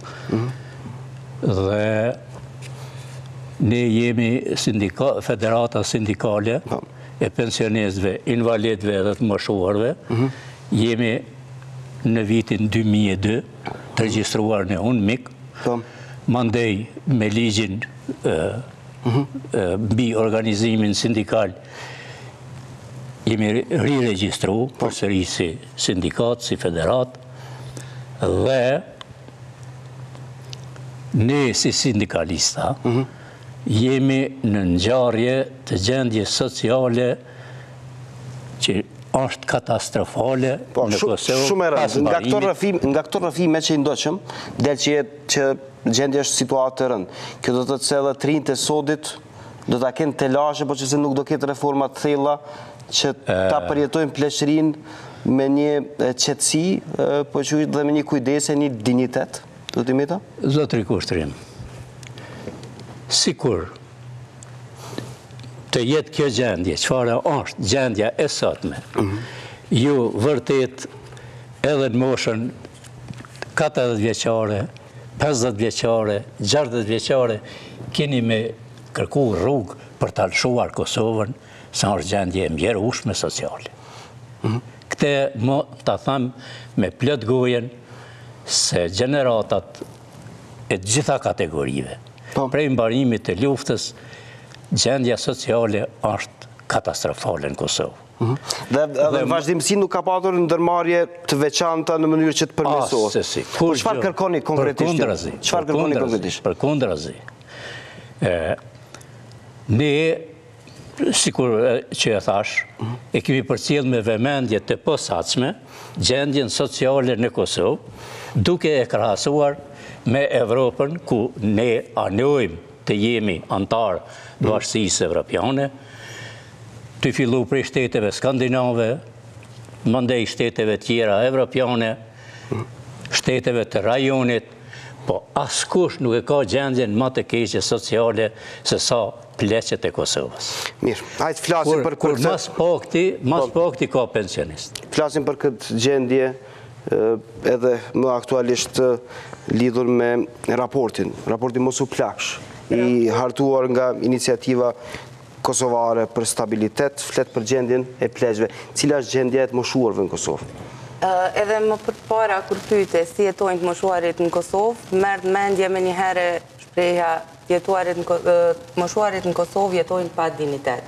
dhe ne jemi federata sindikale e pensionistëve, invalidëve dhe të moshuarve, jemi në vitin 2002 të regjistruar në UNMIK, mandej me ligjin mbi organizimin sindikal jemi riregjistru përsëri si sindikat, si federat, dhe ne si sindikalista jemi në ngjarje të gjendje sociale që është katastrofale në Kosovë. Shumë e rëndë. Nga këto rrëfime që i ndoqëm, del që gjendja është situatë të rëndë. Kjo do të thënë se të rinjtë e sodit do ta kenë telashe, por që se nuk do ketë reforma të thella që ta përjetojnë pleqërinë me një qetësi, po që dhe me një kujdes e një dignitet, do t'i meta? Zotri Kushtrim, sikur të jetë kjo gjendje, çfarë është gjendja e sotme, ju vërtet edhe në moshën 40 vjeçare, 50 vjeçare, 60 vjeçare, keni me kërku rrugë për të alshuar Kosovën, sa është gjendje e mjerueshme sociale. Këte më të thamë me plot gojen se gjeneratat e gjitha kategorive, prej mbarimit të luftës, gjendja sociale është katastrofale në Kosovë. Dhe vazhdimësi nuk ka patur ndërmarrje të veçanta në mënyrë që të përmirësohet. Çfarë kërkoni konkretisht? Përkundrazi. Ne, sikur që e thash, e kemi përcjell me vëmendje të posaçme gjendjen sociale në Kosovë, duke e krahasuar me Evropën, ku ne anojmë të jemi antar bashkësisë evropiane, të fillu prej shteteve skandinave, mandej shteteve tjera evropiane, shteteve të rajonit, po askush nuk e ka gjendjen më të keqe sociale se sa pleqet e Kosovës. Mirë, hajtë flasim për kur mas pakti ka pensionist. Flasim për këtë gjendje edhe më aktualisht lidhur me raportin mos u plaksh, i hartuar nga iniciativa kosovare për stabilitet, flet për gjendjen e pleqve. Cila është gjendja e të moshuarve në Kosovë? Edhe më përpara kur pyete si jetojnë të moshuarit në Kosovë, merr mendje me një herë shprehja moshuarit në Kosovë jetojnë pa dignitet.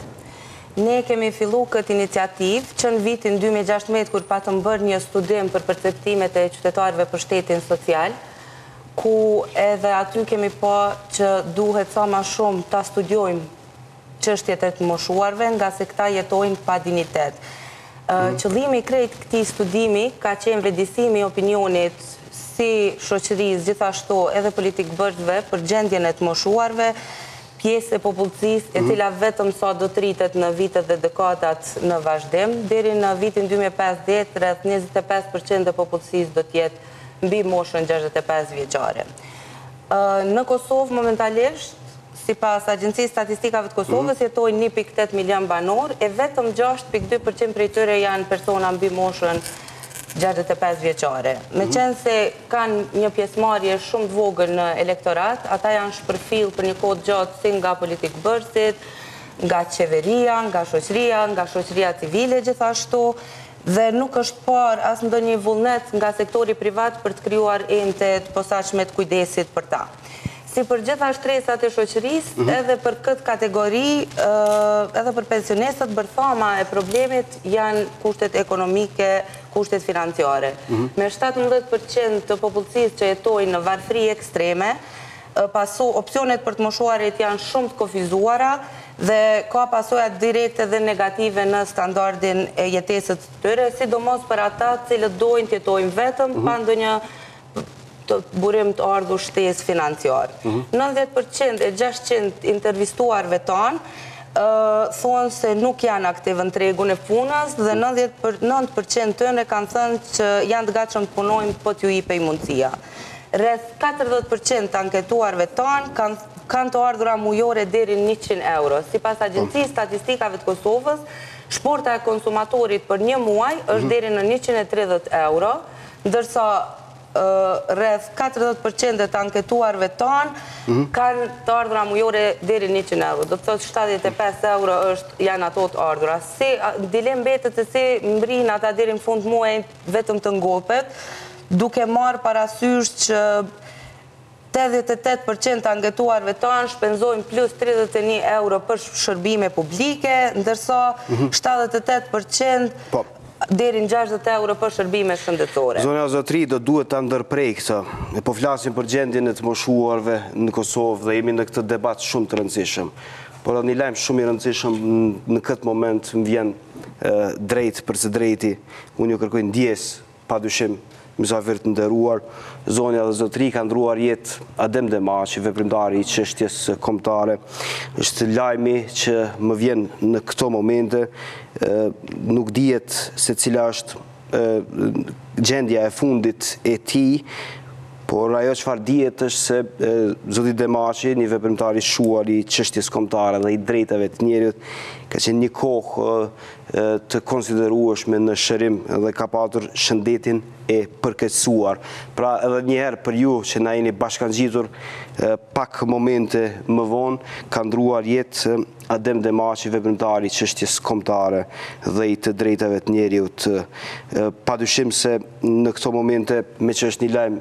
Ne kemi fillu këtë iniciativë që në vitin 2016 kur patëm bërë një studim për perceptimet e qytetarëve për shtetin social, ku edhe aty kemi po që duhet sa ma shumë ta studiojmë çështjet e të moshuarve, nga se këta jetojnë pa dignitet. Qëllimi krejt këtij studimi ka qenë vlerësimi i opinionit si shoqërisë, gjithashtu edhe politik bërësve për gjendjen e të moshuarve, pjesë e popullsisë e cila vetëm sa do të rritet në vitet dhe dekadat në vazhdim, deri në vitin 2050 rreth 25% e popullsisë do të jetë mbi moshën 65 vjeçare. Në Kosovë momentalisht, sipas Agjencisë Statistikave të Kosovës, jetojnë 1.8 milion banor, e vetëm 6.2% prej tyre janë persona mbi moshën 65 vjeçare. Me qenë se kanë një pjesëmarrje shumë të vogël në elektorat, ata janë shpërfill për një kohë gjatë si nga politikë bërësit, nga qeveria, nga shoqëria civile gjithashtu, dhe nuk është par as ndonjë vullnet nga sektori privat për të krijuar ente të posaçme të kujdesit për ta. Si për gjitha shtresat e shoqërisë, edhe për këtë kategori, edhe për pensionistët, bërthama e problemit janë kushtet ekonomike, kushtet financiare. Me 17% të popullsisë që jetojnë në varfëri ekstreme, opsionet për të moshuarit janë shumë të kufizuara dhe ka pasojat direkte dhe negative në standardin e jetesës të tyre, sidomos për ata cilët dojnë të jetojnë vetëm pa ndonjë burim të ardhur shtesë financiar. 90% e 600 intervistuarve tanë thonë se nuk janë aktiv në tregun e punës dhe 90% tëne kanë thënë që janë të gatshëm të punojnë po t'ju jipej mundësia. Rreth 40% të anketuarve tanë kanë të ardhura mujore deri në 100 euro. Sipas Agjencisë Statistikave të Kosovës, shporta e konsumatorit për një muaj është deri në 130 euro, ndërsa rreth 40% të anketuarve tanë kanë të ardhura mujore deri në 100 euro. Do të thotë 75 euro janë ato të ardhura. Dilem mbetet se si mbrin ata deri në fund muajit vetëm të ngopet, duke marrë parasysh që 88% të anketuarve tanë shpenzojnë plus 31 euro për shërbime publike, ndërsa 78% deri në 60 euro për shërbime shëndetësore. Zonja Zotri, do duhet të ndërprej këta. Po flasim për gjendjen e të moshuarve në Kosovë dhe jemi në këtë debat shumë të rëndësishëm. Por një lajm shumë i rëndësishëm në këtë moment më vjen drejt për së drejti. Unë ju kërkoj ndjes, padyshim, mysafirë të nderuar, zonja dhe zotëri ka ndruar jetë Adem Demaçi, veprimtari i çështjes kombëtare. Është lajmi që më vjen në këto momente, nuk dihet se cila është gjendja e fundit e tij, por ajo çfarë dihet është se zoti Demaçi, një veprimtar i shuar i çështjes kombëtare dhe i drejtave të njerëzit, ka qenë një kohë të konsiderueshme në shërim dhe ka patur shëndetin e përkeqësuar. Pra edhe njëherë për ju që na jeni bashkangjitur pak momente më vonë, ka ndruar jetë Adem Demaçi, veprimtari i çështjes kombëtare dhe i të drejtave të njerëzit. Padyshim se në këto momente, me që është një lajm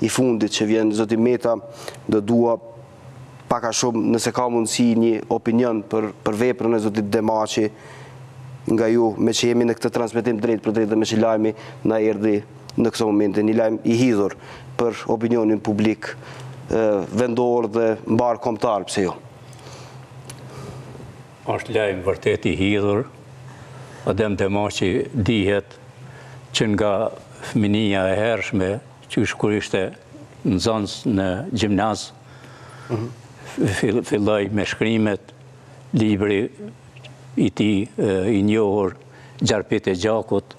i fundit që vjen zoti Meta, do dua pak a shumë, nëse ka mundësi, një opinion për veprën e zotit Demaçi nga ju, me që jemi në këtë transmetim drejt për drejt dhe me që lajmi na erdhi në këto momente, një lajm i hidhur për opinionin publik vendor dhe mbar kombëtar, pse jo? Është lajm vërtet i hidhur. Adem Demaçi dihet që nga fëminia e hershme, që kur ishte në zonës në gjimnaz, filloj me shkrimet, libri i tij i njohur, Gjarpet e Gjakut,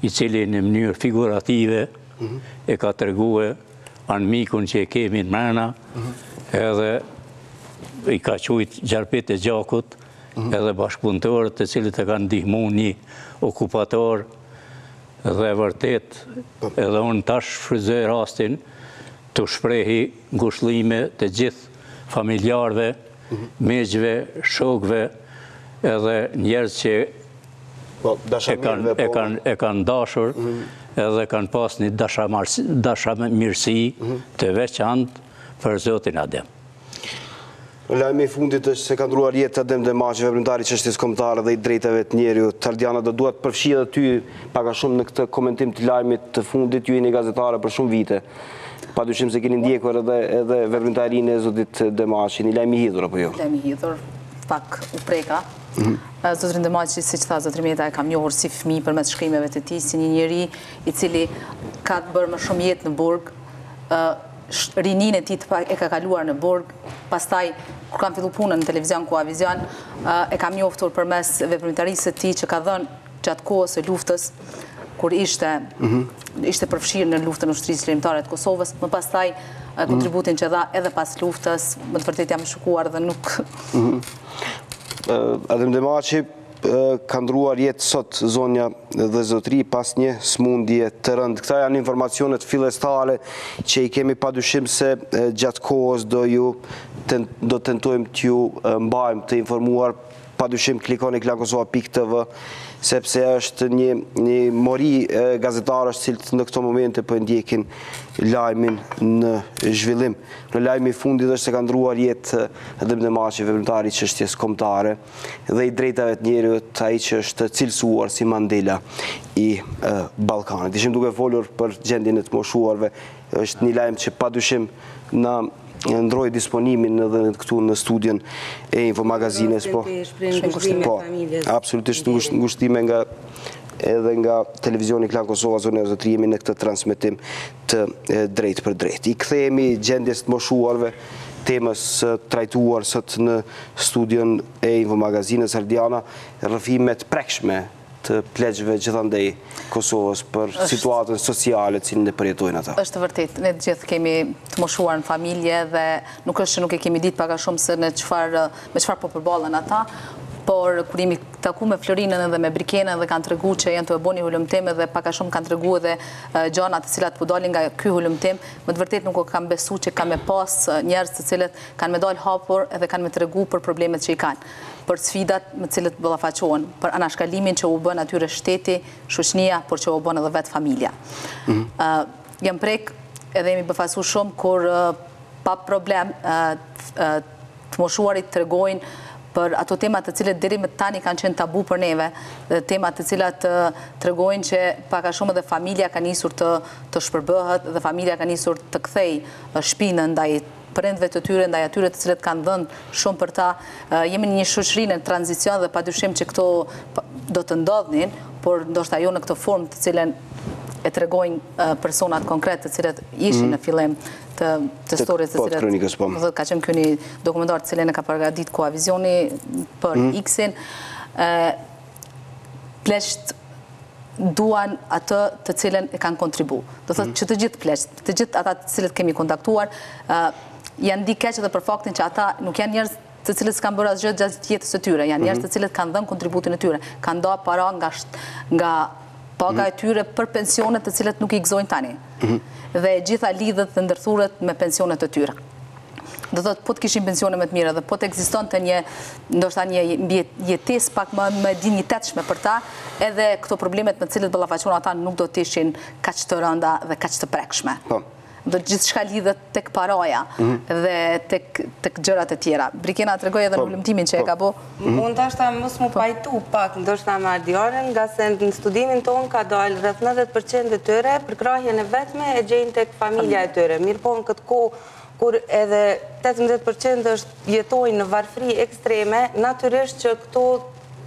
i cili në mënyrë figurative e ka treguar anëmikun që e kemi në mrena, edhe i ka quajt Gjarpet e Gjakut, edhe bashkëpunëtorët të cilët e kanë ndihmuar një okupator. Dhe vërtet, edhe unë tash shfrytëzoj rastin të shprehi ngushëllime të gjithë familjarëve, miqve, shokëve, edhe njerëz që e kanë dashur, edhe kanë pas një dashamirësi të veçantë për zotin Adem. Lajmi i fundit është se ka ndruar jetë Adem Demaçi, veprimtari i çështjes kombëtare dhe i drejtave të njerëzit. Ardiana, do dua të përfshij edhe ty pak a shumë në këtë komentim të lajmit të fundit. Ju jeni gazetare për shumë vite. Padyshim se keni ndjekur edhe veprimtarinë e zotit Demaçi. Një lajm i hidhur apo jo? Lajm i hidhur, pak u preka. Zotrin Demaçi, siç tha zotri Meta, e kam njohur si fëmijë përmes shkrimeve të tij, si një njeri i cili ka bërë më shumë jetë në burg. Rinin e tij e ka kaluar në burg, pastaj kur kam filluar punën në televizion ku Avizion, e kam njoftur përmes veprimtarisë së tij që ka dhënë gjatë kohës së luftës, kur ishte përfshirë në luftën e ushtrisë lejmtare të Kosovës, më pastaj kontributin që dha edhe pas luftës, më të vërtet jam shokuar dhe nuk. Adem Demaçi ka ndruar jetë sot zonja dhe zotëri pas një smundje të rëndë. Këta janë informacionet fillestare që i kemi, padyshim se gjatë kohës do tentojmë t'ju mbajmë të informuar. Padyshim klikoni KlanKosova.tv, sepse është një mori gazetarësh cilët në këto momente po ndjekin lajmin në zhvillim. Në lajmi i fundit është se ka ndruar jetë Adem Demaçi, veprimtari i çështjes kombëtare dhe i drejtave të njerëzit, ai që është cilësuar si Mandela i Ballkanit. Ishim duke folur për gjendjen e të moshuarve. Është një lajm që padyshim na ndroi disponimin edhe këtu në studion e Infomagazines. Absolutisht ngushtime edhe nga televizioni Klan Kosova, zonë e zotëri, jemi në këtë transmetim të drejt për drejt. I kthehemi gjendjes të moshuarve, temës trajtuar sot në studion e Infomagazines. Ardiana, rrëfimet prekshme të pleqëve gjithandej Kosovës për situatën sociale cilën e përjetojnë ata. Është vërtet, ne të gjithë kemi të moshuar në familje dhe nuk është që nuk e kemi ditë pak a shumë se me çfarë po përballen ata, por kur jemi taku me Florinën edhe me Brikenën dhe kanë treguar që janë të bëni hulumtim dhe pak a shumë kanë treguar edhe gjëra të cilat po dalin nga ky hulumtim, më të vërtet nuk kam besuar që kanë me pas njerëz të cilët kanë me dal hapur edhe kanë me treguar për problemet që i kanë, për sfidat me të cilët ballafaqohen, për anashkalimin që u bën atyre shteti, shoqënia, por që u bën edhe vetë familja. Jam prek edhe jemi befasuar shumë kur pa problem të moshuarit tregojnë për ato temat të cilët deri më tani kanë qenë tabu për neve, temat të cilat tregojnë që pak a shumë edhe familja ka nisur të shpërbëhet dhe familja ka nisur të kthej shpinën ndaj prindve të tyre, ndaj atyre të cilët kanë dhënë shumë për ta. Jemi në një shoqëri në tranzicion dhe padyshim që këto do të ndodhin, por ndoshta jo në këtë formë të cilën e tregojnë personat konkret të cilët ishin në fillim të stories të cilët ka qenë ky një dokumentar të cilën e ka përgatitur Koavizioni për X-in. Pleqt duan atë të cilën e kanë kontribu. Do thotë që të gjithë pleqt, të gjithë ata të cilët kemi kontaktuar, janë ndi keq edhe për faktin që ata nuk janë njerëz të cilët s'kan bërë asgjë gjatë jetës së tyre, janë njerëz të cilët kanë dhënë kontributin e tyre, kanë dhënë para nga paga e tyre për pensionet të cilët nuk i gëzojnë tani. Dhe gjitha lidhet dhe ndërthuret me pensionet të tyre. Do thotë, po të kishin pensione më të mira dhe po të ekzistonte ndoshta një jetesë pak më dinjitetshme për ta, edhe këto problemet me të cilët ballafaqohen ata nuk do të ishin kaq të rënda dhe kaq të prekshme. Do gjithçka lidhet tek paraja dhe tek gjërat e tjera. Brikena tregoi edhe në ulëmtimin që e ka bë. Unë ndoshta mos më pajtu pak ndoshta me Ardianën, nga se në studimin ton ka dalë rreth 90% e tyre përkrahjen e vetme e gjejnë tek familja e tyre. Mirëpo në këtë kohë kur edhe 18% jetojnë në varfëri ekstreme, natyrisht që këto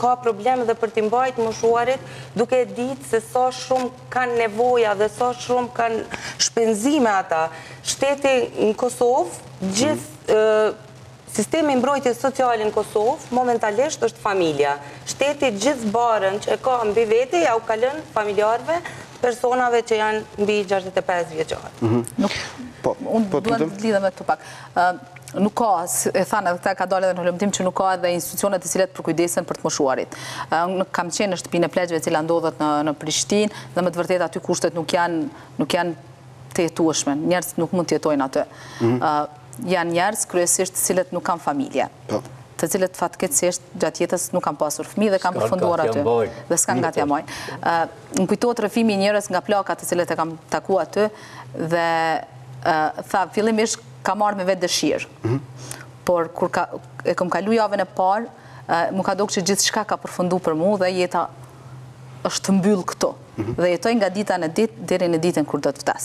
ka probleme dhe për t'i mbajtur moshuarit, duke ditë se sa shumë kanë nevoja dhe sa shumë kanë shpenzime ata. Shteti në Kosovë, gjithë sistemi mbrojtjes sociale në Kosovë momentalisht është familja. Shteti gjithë barën që e ka mbi vete ja u ka lënë familjarëve, personave që janë mbi 65 vjeçar. Unë duhet të lidhem me këtu pak. Nuk ka, e thanë edhe këta ka dalë edhe në hulumtim që nuk ka edhe institucionet të cilat përkujdesen për të moshuarit. Unë kam qenë në shtëpinë e pleqjve e cila ndodhet në Prishtinë dhe me të vërtetë aty kushtet nuk janë të jetueshme. Njerëz nuk mund të jetojnë aty. Janë njerëz kryesisht të cilët nuk kanë familje, të cilët fatkeqësisht gjatë jetës nuk kanë pasur fëmijë dhe kanë përfunduar aty dhe s'kan nga t'ja mojnë. Më kujtohet rrëfimi i njerëz nga plakat të cilët e kam takuar aty dhe tha fillimisht ka marrë me vetë dëshirë. Por kur e kam kalu javën e parë, më ka dogë që gjithçka ka përfunduar për mua dhe jeta është mbyll këto. Dhe jetoj nga dita në ditë deri në ditën kur do të vdes.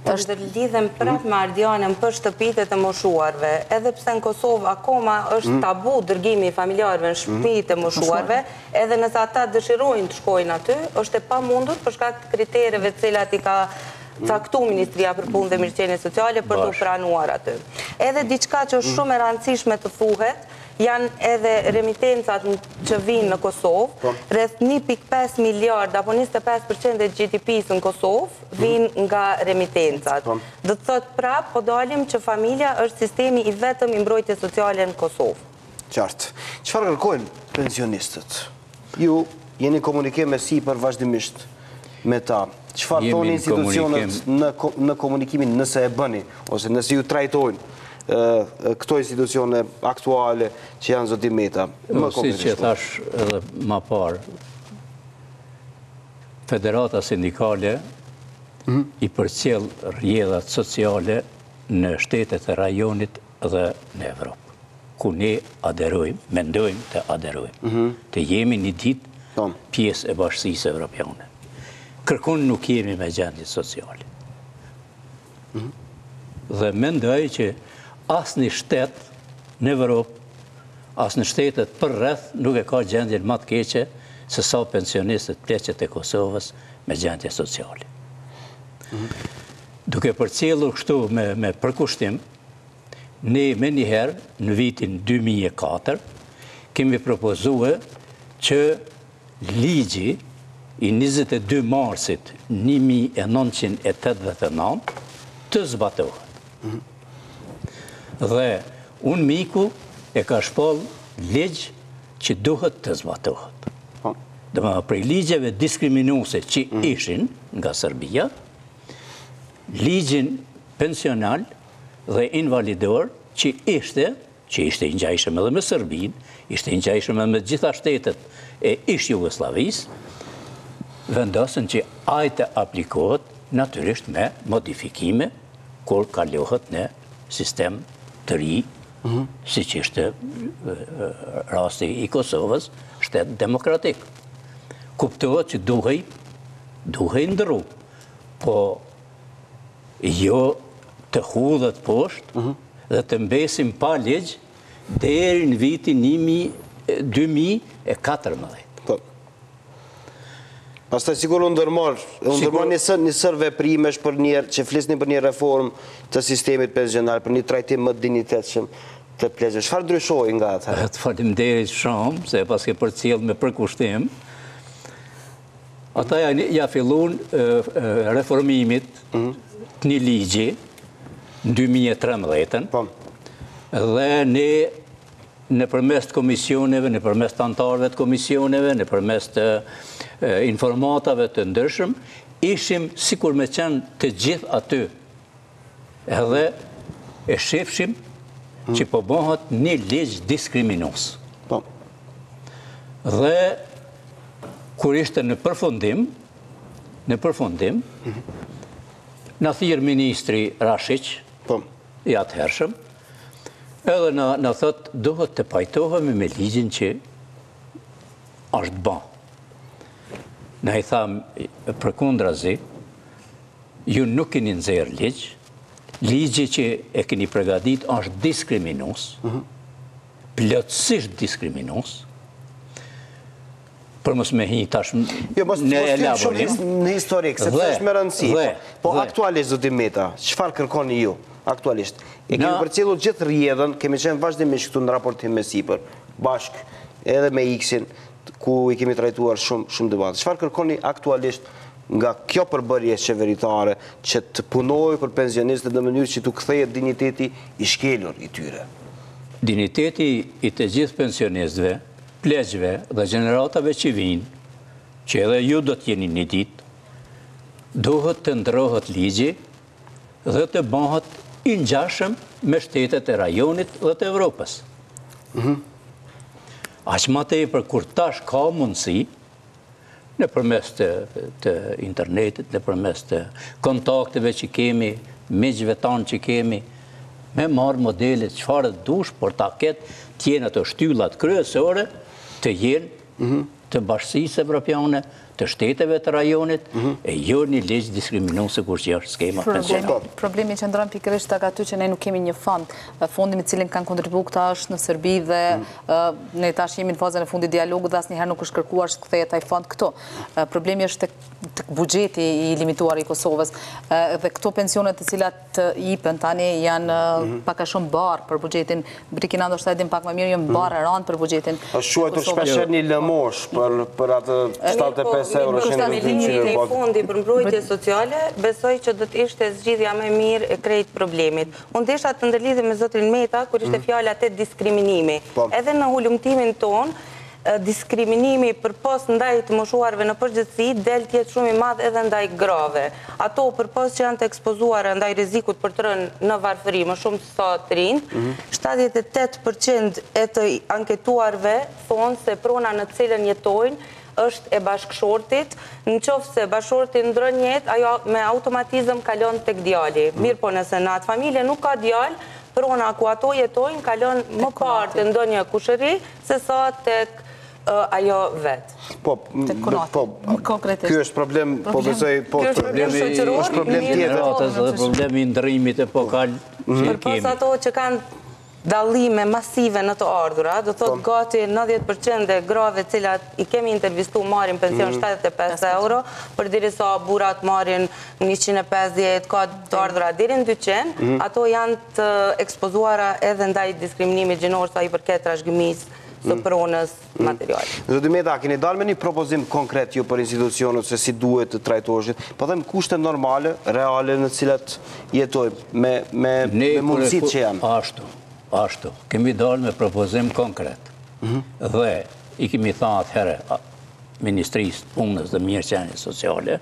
Është lidhem prapë me Ardianën për shtëpitë të moshuarve, edhe pse në Kosovë akoma është tabu dërgimi i familjarëve në shtëpitë të moshuarve, edhe nëse ata dëshirojnë të shkojnë aty, është e pamundur për shkak të kritereve të cilat i ka caktu Ministria për Punë dhe Mirëqenie Sociale për të pranuar aty. Edhe diçka që është shumë e rëndësishme të thuhet, janë edhe remitencat që vinë në Kosovë, rreth 1.5 miliard apo 25% e GDP-së në Kosovë vinë nga remitencat. Do të thotë prapë, po dalim që familja është sistemi i vetëm i mbrojtjes sociale në Kosovë. Qartë. Çfarë kërkojnë pensionistët? Ju jeni komunikim me sipër vazhdimisht me ta. Çfarë thonë institucionet në komunikimin nëse e bëni, ose nëse ju trajtojnë këto institucione aktuale që janë zoti Meta? Si që thash edhe ma parë, Federata Sindikale i përcjell rrjedhat sociale në shtetet e rajonit dhe në Evropë, ku ne aderojmë, mendojmë të aderojmë, të jemi një ditë pjesë e bashkësisë evropiane. Kërkon nuk jemi me gjendje sociale. Dhe mendoj që asë një shtetë në Evropë, asë në shtetet për rreth nuk e ka gjendjen më të keqe se sa pensionistët pleqet e Kosovës me gjendje sociale. Duke përcjellur kështu me përkushtim, ne me njëherë në vitin 2004 kemi propozue që ligji i 22 marsit 1989 të zbatohet. Dhe unë miku e ka shpall ligj që duhet të zbatohet. Dhe më prej ligjeve diskriminuese që ishin nga Serbia, ligjin pensional dhe invalidor që ishte i ngjajshëm edhe me Serbin, ishte i ngjajshëm edhe me gjitha shtetet e ish Jugosllavisë, vendosën që ajte aplikohet natyrisht me modifikime kur kalohet në sistem të ri, si që ishte rasti i Kosovës, shtet demokratik. Kuptohet që duhej ndërru, po jo të hudhët poshtë dhe të mbesim pa ligj deri në vitin 2014. Pastaj sigur u ndërmor një sër veprimesh për njerë që flisni për një reformë të sistemit pensionar, për një trajtim më dinitetshëm të pleqëve. Çfarë ndryshoi nga atëherë? Të faleminderit shumë, se paske përcjell me përkushtim. Ata ja fillun reformimit të një ligji në 2013 dhe ne në përmes të komisioneve, në përmes të antarëve të komisioneve, në përmes të informatave të ndryshëm, ishim sikur me qenë të gjithë aty. Edhe e shifshim që po bëhet një ligj diskriminues. Dhe kur ishte në përfundim, na thirr ministri Rashiq, i atëhershëm, edhe na thot duhet të pajtohemi me ligjin që është bë. Na i tham përkundrazi, ju nuk keni nxjerr ligj, ligji që e keni përgatit është diskriminues, plotësisht diskriminues, për mos me hi tash në elaborim. Në historik, sepse është me rëndësi. Po aktualisht, zotim Meta, çfarë kërkoni ju aktualisht? E kemi përcjellur gjithë rrjedhën, kemi qenë vazhdimisht këtu në raportim me sipër, bashkë edhe me X-in, ku i kemi trajtuar shumë debate. Çfarë kërkoni aktualisht nga kjo përbërje qeveritare që të punojë për pensionistët në mënyrë që të kthehet dinjiteti i shkelur i tyre? Dinjiteti i të gjithë pensionistëve, pleqëve dhe gjeneratave që vinë, që edhe ju do të jeni një ditë, duhet të ndrohet ligji dhe të bëhet i ngjashëm me shtetet e rajonit dhe të Evropës. Aq më tepër kur tash ka mundësi, në përmes të internetit, në përmes të kontakteve që kemi, miqve tanë që kemi, me marrë modelet çfarë dush, por ta ketë tjenë ato shtyllat kryesore të jenë të bashkësisë evropiane, të shteteve të rajonit, e jo një ligj diskriminuese kur që është skema pensionare. Problemi që ndron pikërisht tek aty që ne nuk kemi një fond. Fondi me cilin kanë kontribuar këta është në Serbi dhe ne tash jemi në fazën e fundit dialogut dhe asnjëherë nuk është kërkuar të kthehet ai fond këtu. Problemi është tek buxheti i limituar i Kosovës dhe këto pensionet të cilat jipen tani janë pak a shumë barë për buxhetin. Brikena ndoshta e din pak më mirë, janë barë rënd për buxhetin. Është quajtur shpesh një lëmosh për atë 75 euro që në fondi për mbrojtje sociale, besoj që do të ishte zgjidhja më mirë e krejt problemit. Unë desha të ndërlidhem me zotin Meta, kur ishte fjala te diskriminimi. Edhe në hulumtimin ton, diskriminimi për pos ndaj të moshuarve në përgjithësi del tjetë shumë i madh edhe ndaj grave. Ato për pos që janë të ekspozuar ndaj rrezikut për të rënë në varfëri, më shumë se sa të rinj, 78% e të anketuarve thonë se prona në cilën jetojnë është e bashkëshortit, në qoftë se bashkëshorti ndron jetë, ajo me automatizëm kalon tek djali. Mirë po nëse në atë familje nuk ka djalë, prona ku ato jetojnë kalon më parë të ndonjë kushëri, se sa tek ajo vetë. Kjo është problem, po besoj, është problem tjetër. Problemi i ndërrimit e pokal për pas ato që kanë dallime masive në të ardhura, do thotë gati 90% e grave cilat i kemi intervistu marrin pension 75 euro, për diri sa burat marrin 150, ka të ardhura diri në 200, ato janë të ekspozuara edhe ndaj diskriminimit gjinor sa i përket trashëgimisë së pronës materiale. Zoti Meta, keni dalë me një propozim konkret ju për institucionet se si duhet të trajtoheshin, po them kushte normale, reale në cilat jetojmë, me mundësit që janë. Ashtu, kemi dalë me propozim konkret. Dhe i kemi tha atëherë Ministrisë Punës dhe Mirëqenies Sociale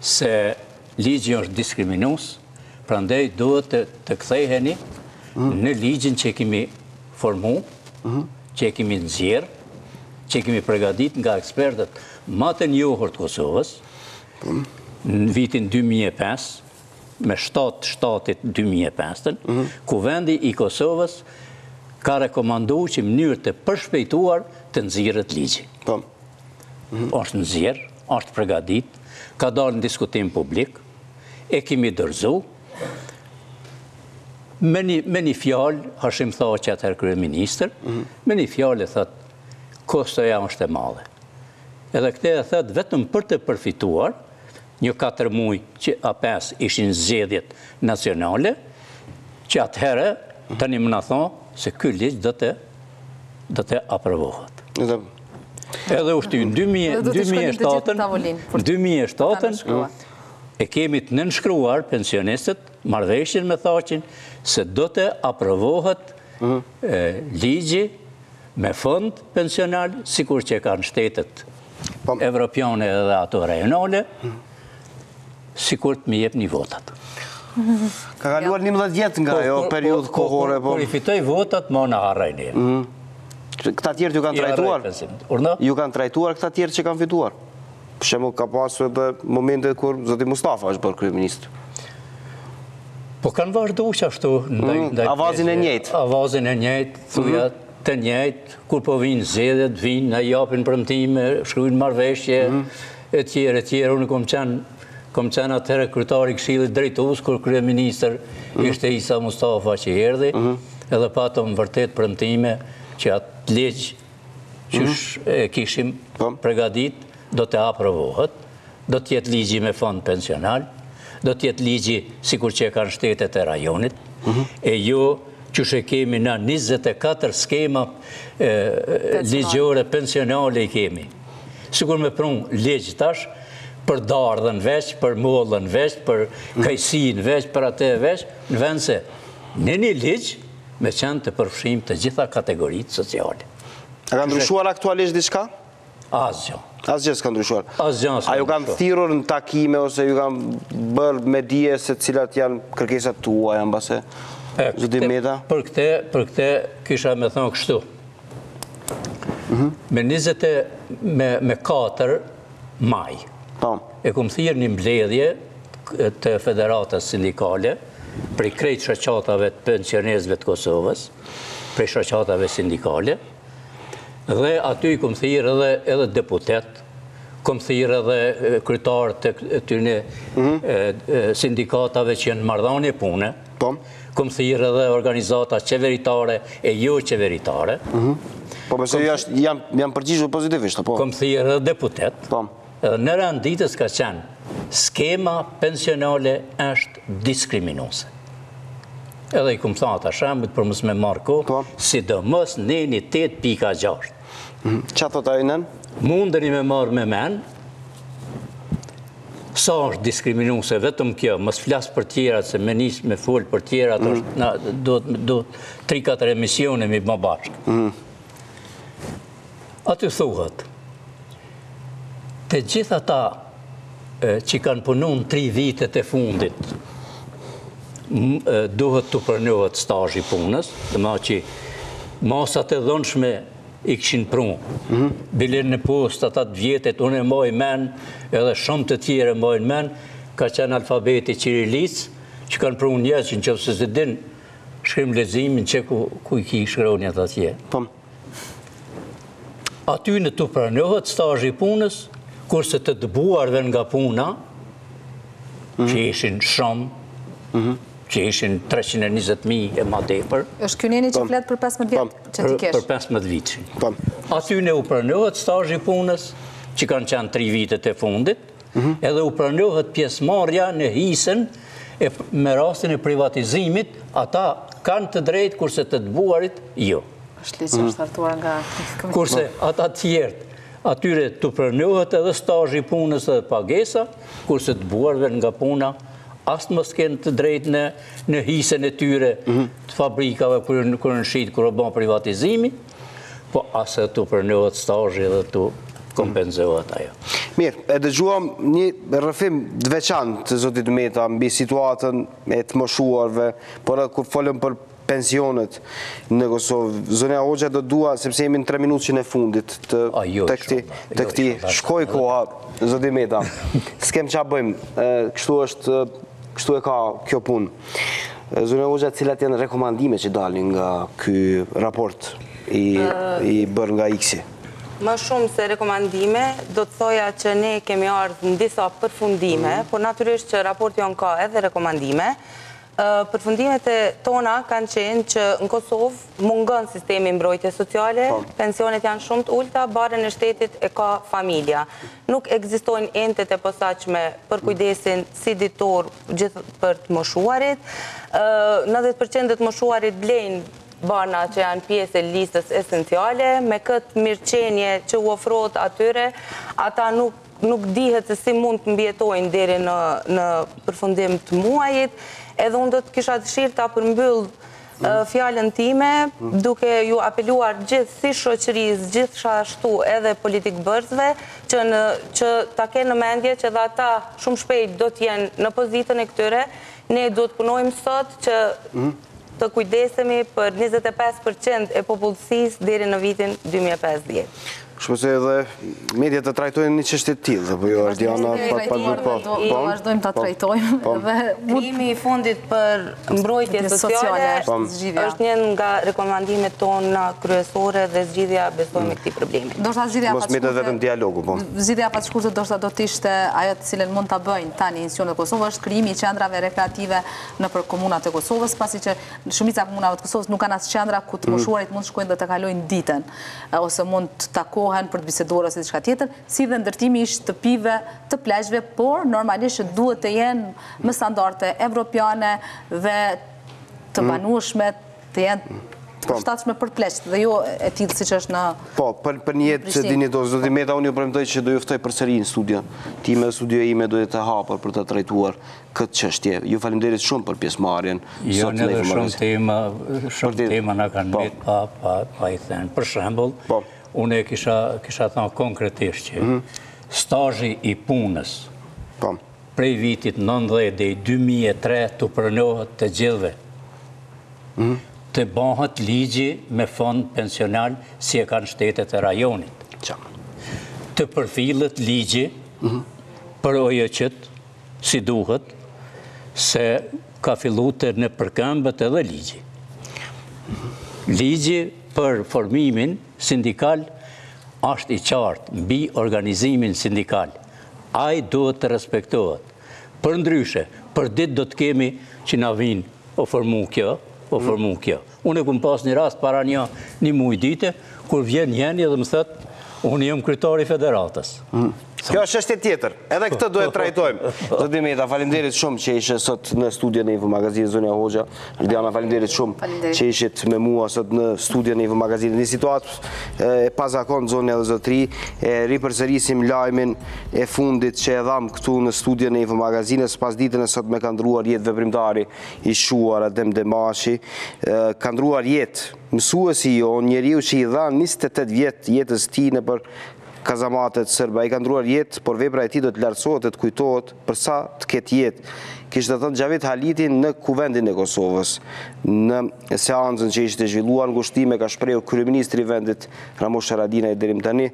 se ligji është diskriminues, prandaj duhet të ktheheni në ligjin që kemi formu, që kemi nxjerr, që kemi përgatit nga ekspertët më të njohur të Kosovës në vitin 2005, me shtatit 2005, ku vendi i Kosovës ka rekomandu që mënyrë të përshpejtuar të nxjerrët ligji. Është nxjerr, është përgatit, ka dalë në diskutim publik, e kemi dorëzu, Me një fjalë, Hashim Thaçi atëherë kryeministër, me një fjalë e thëtë, kostoja është e madhe. Edhe këte e thëtë vetëm për të përfituar, një 4 muaj që a 5 ishin zgjedhjet nacionale, që atëherë tani më na thonë se ky ligj do të aprovohet. Edhe ushty, në 2007 e kemi të nënshkruar pensionistët marrëveshjen me Thaçin se do të aprovohet ligji me fond pensional, sikur që kanë shtetet evropiane dhe ato rajonale, sikur të më jep një votat. Ka kaluar 11 vjetë nga jo periudhë kohore. Kur i fitoj votat, më në harrejnë. Këta tjertë ju kanë trajtuar? Ju kanë trajtuar këta tjertë që kanë fituar? Për shemë ka pasur edhe momente kur zoti Mustafa është bërë kryeministër. Po kanë vazhdu që ashtu. Avazin e njëjtë. Avazin e njëjtë, thuja të njëjtë, kur po vinë zgjedhjet, vinë, na japin premtime, shkruajnë marrëveshje, e tjerë. Unë kom qenë atëherë kryetari i Këshillit Drejtues, kur kryeministër ishte Isa Mustafa që erdhi, edhe patëm vërtet premtime që atë ligj që kishim përgatit do të aprovohet, do të jetë ligji me fond pensional, do të jetë ligji sikur që kanë shtetet e rajonit, e jo që shë kemi na 24 skema ligjore pensionale i kemi. Sikur me prunë ligj tash, për dardhën veç, për mollën veç, për kajsin veç, për atë veç, në vend se në një ligj me qenë të përfshim të gjitha kategoritë sociale. A ka ndryshuar aktualisht diçka? Asgjë. Asgjë s'ka ndryshuar. A ju kanë thirrur në takime ose ju kanë bërë me dije se cilat janë kërkesat tuaja mbase? Zoti Meta? Për këte kisha me thonë kështu. Me 4 maj e kumë thirë një mbledhje të federatës sindikale prej krejt shoqatave të pensionerësve të Kosovës, prej shoqatave sindikale, dhe aty i kumë thirë edhe deputet, kumë thirë edhe kryetarë të tyne sindikatave që janë marrëdhënie pune, kumë thirë edhe organizata qeveritare e jo qeveritare. Po përse janë përgjishur pozitivisht, po? Kumë thirë edhe deputet, edhe në rand ditës ka qenë skema pensionale është diskriminuese. Edhe i kumë thanë ata shembut për mësë me marko, sidomos në një 8.6. Qa thot a i nën? Mundëni me marrë me men, sa është diskriminuese, vetëm kjo, mos flasë për tjerat, se me nisë me folë për tjerat, do 3-4 emisione mi më bashkë. Aty thuhet, të gjitha ta që kanë punu në 3 vitet e fundit, duhet të përnjohet stazhi punës, dhe ma që masat e dhënshme i këshin prunë. Bilen në postat atë vjetet, unë e moj men, edhe shumë të tjere moj men, ka qenë alfabeti qirilis, që kanë prunë njës, që në qëfë se din, shkrim lezimin që ku i ki shkronja të atje. Aty në të përnjohet stazhi punës, kurse të dëbuarve nga puna, që ishin shumë, që ishin 320.000 e ma tepër. është kjo njeni që fletë për 15 vjetë që ti kesh? Për 15 vitë. Aty në u pranohet stazhi punës, që kanë qenë 3 vitet e fundit, edhe u pranohet pjesëmarrja në hisën me rastin e privatizimit, ata kanë të drejtë, kurse të dëbuarit, jo. është ligjë është hartuar nga... Kurse ata tjertë, atyre të pranohet edhe stazhi punës dhe pagesa, kurse të dëbuarve nga puna, asë mos kënë të drejtë në hisën e tyre të fabrikave kërë në shqitë, kërë ban privatizimi, po asë të përnjohet stazhi dhe të kompenzohet ajo. Mirë, e dëgjuam një rrëfim të veçantë, zotit Meta, mbi situatën e të moshuarve, por edhe kur folëm për pensionet në Kosovë. Zonja Hoxha do dua, sepse jemi në 3 minutën e fundit të këti shkoj koha, zotit Meta. S'kem qa bëjmë, kështu e ka kjo punë. Zonja Hoxha, cilat janë rekomandime që dalin nga ky raport i bërë nga IKSI? Më shumë se rekomandime, do të thoja që ne kemi ardhë në disa përfundime, por natyrisht që raporti jonë ka edhe rekomandime. Përfundimet e tona kanë qenë që në Kosovë mungon sistemi mbrojtje sociale, pensionet janë shumë të ulta, barën e shtetit e ka familja. Nuk ekzistojnë entet e posaçme për kujdesin si ditor gjithë për të moshuarit. 90% të moshuarit blejnë bana që janë pjesë e listës esenciale, me këtë mirëqenje që u ofrohet atyre, ata nuk dihet se si mund të mbjetojnë deri në përfundim të muajit. Edhe unë do të kisha dëshirë ta përmbyll fjalën time duke ju apeluar gjithë si shoqërisë, gjithashtu edhe politikbërësve që ta kenë në mendje që dhe ata shumë shpejt do të jenë në pozitën e këtyre. Ne do të punojmë sot që të kujdesemi për 25% e popullsisë deri në vitin 2050. Shpesoj edhe media të trajtojnë një çështje të tillë, apo jo Ardiana, do vazhdojmë ta trajtojmë. Krimi i fundit për mbrojtje sociale është një nga rekomandimet tona kryesore dhe zgjidhja besojmë këtij problemi. Mos metë vetëm dialogu, po. Zgjidhja pas shkurtër do të ishte ajo të cilën mund ta bëjnë tani institucionet e Kosovës, është krijimi i qendrave rekreative nëpër komunat e Kosovës, pasi që shumica e komunave të Kosovës nuk kanë as qendra ku të moshuarit mund të shkojnë dhe të kalojnë ditën, ose mund të takohen për të biseduar ose diçka tjetër, si dhe ndërtimi i shtëpive të pleqhve, por normalisht duhet të jenë me standarde evropiane dhe të banueshme, të jenë përshtatshme për pleqht dhe jo e tillë siç është në Po, për një jetë dinjitoze, do t'i meta unë ju premtoj që do ju ftoj përsëri në studio. Time studioja ime do të hapur për të trajtuar këtë çështje. Ju faleminderit shumë për pjesëmarrjen. Jo, edhe shumë tema na kanë mbet pa i thënë. Për shembull, unë kisha thënë konkretisht që stazhi i punës prej vitit 90 deri 2003 të pranohet të gjithëve. Të bëhet ligji me fond pensional si e kanë shtetet e rajonit. Të përfillet ligji për OJQ-t si duhet, se ka fillu të në përkëmbët edhe ligji. Ligji për formimin sindikal është i qartë mbi organizimin sindikal. Ai duhet të respektohet. Për ndryshe, për ditë do të kemi që na vinë o formu kjo, Unë e kumë pas një rast para një muj dite, kur vjen njeni dhe më thëtë, unë jam kryetari i federatës. Kjo është çështje tjetër, edhe këtë duhet trajtojmë. Zoti Meta, faleminderit shumë që ishe sot në studion e Info Magazinit zonja Hoxha. Ardiana, faleminderit shumë që ishit me mua sot në studion e Info Magazinit. Një situatë e pazakon zonja dhe zotri, ripërsërisim lajmin e fundit që e dham këtu në studion e Info Magazinit, pas ditën e sot me ka ndruar jetë veprimtari i shuar Adem Demashi, ka ndruar jetë mësuesi jo, njeriu që i dha 28 vjet jetës tij nëpër kazamatet sërba. I ka ndruar jetë, por vepra e tij do të lartësohet, të kujtohet për sa të ketë jetë. Kishte thënë Xhavit Halitin në Kuvendin e Kosovës. Në seancën që ishte zhvilluar ngushtime ka shprehur kryeministri i vendit Ramush Haradinaj deri më tani,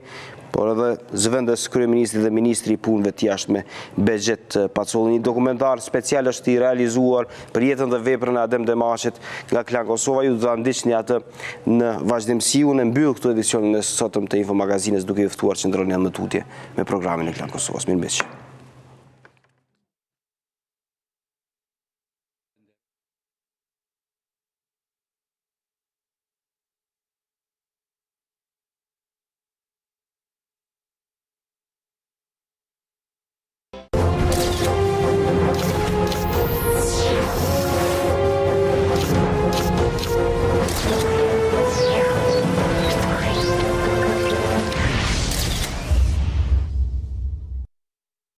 por edhe zëvendës kryeministri dhe ministri i punëve të jashtme Bexhet Pacolli. Një dokumentar special është i realizuar për jetën dhe veprën e Adem Demashit nga Klan Kosova. Ju do ta ndiqni atë në vazhdimsi. Unë mbyll këtu edicionin e sotëm të Info Magazinës duke ju ftuar që ndroni në tutje me programin e Klan Kosovës. Mirëmbëngjes.